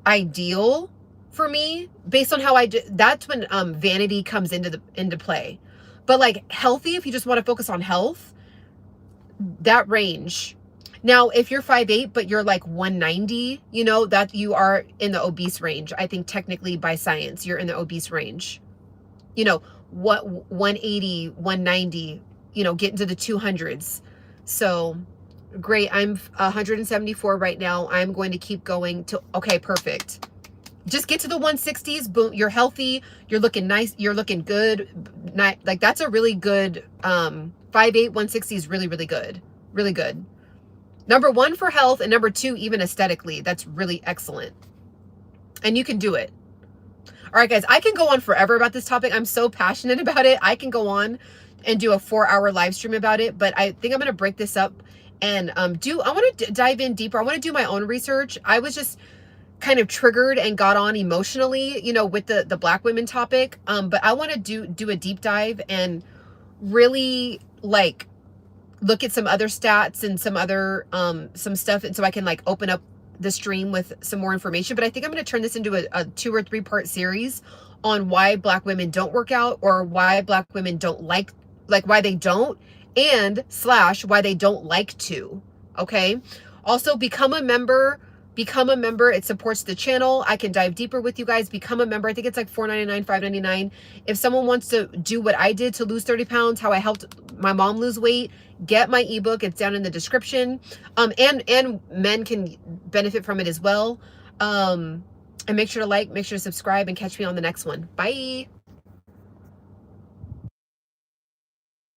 ideal for me based on how that's when vanity comes into play. But like healthy, if you just want to focus on health, that range. Now, if you're 5'8", but you're like 190, you know, that you are in the obese range. I think technically by science, you're in the obese range. You know, what 180, 190, you know, get into the 200s. So great. I'm 174 right now. I'm going to keep going to, okay, perfect. Just get to the 160s. Boom. You're healthy. You're looking nice. You're looking good. Like that's a really good, 5'8", 160 is really, really good. Really good. Number one for health, and number two, even aesthetically, that's really excellent. And you can do it. All right, guys, I can go on forever about this topic. I'm so passionate about it. I can go on and do a 4-hour live stream about it, but I think I'm going to break this up and I want to dive in deeper. I want to do my own research. I was just kind of triggered and got on emotionally, you know, with the Black women topic. But I want to do a deep dive and really like look at some other stats and some other some stuff, and so I can like open up the stream with some more information. But I think I'm going to turn this into a 2 or 3 part series on why Black women don't work out, or why Black women don't like why they don't, and / why they don't like to. Okay. Also, become a member, Become a member. It supports the channel. I can dive deeper with you guys. Become a member. I think it's like $4.99, $5.99. If someone wants to do what I did to lose 30 pounds, how I helped my mom lose weight, get my ebook. It's down in the description. And men can benefit from it as well. And make sure to like, make sure to subscribe, and catch me on the next one. Bye.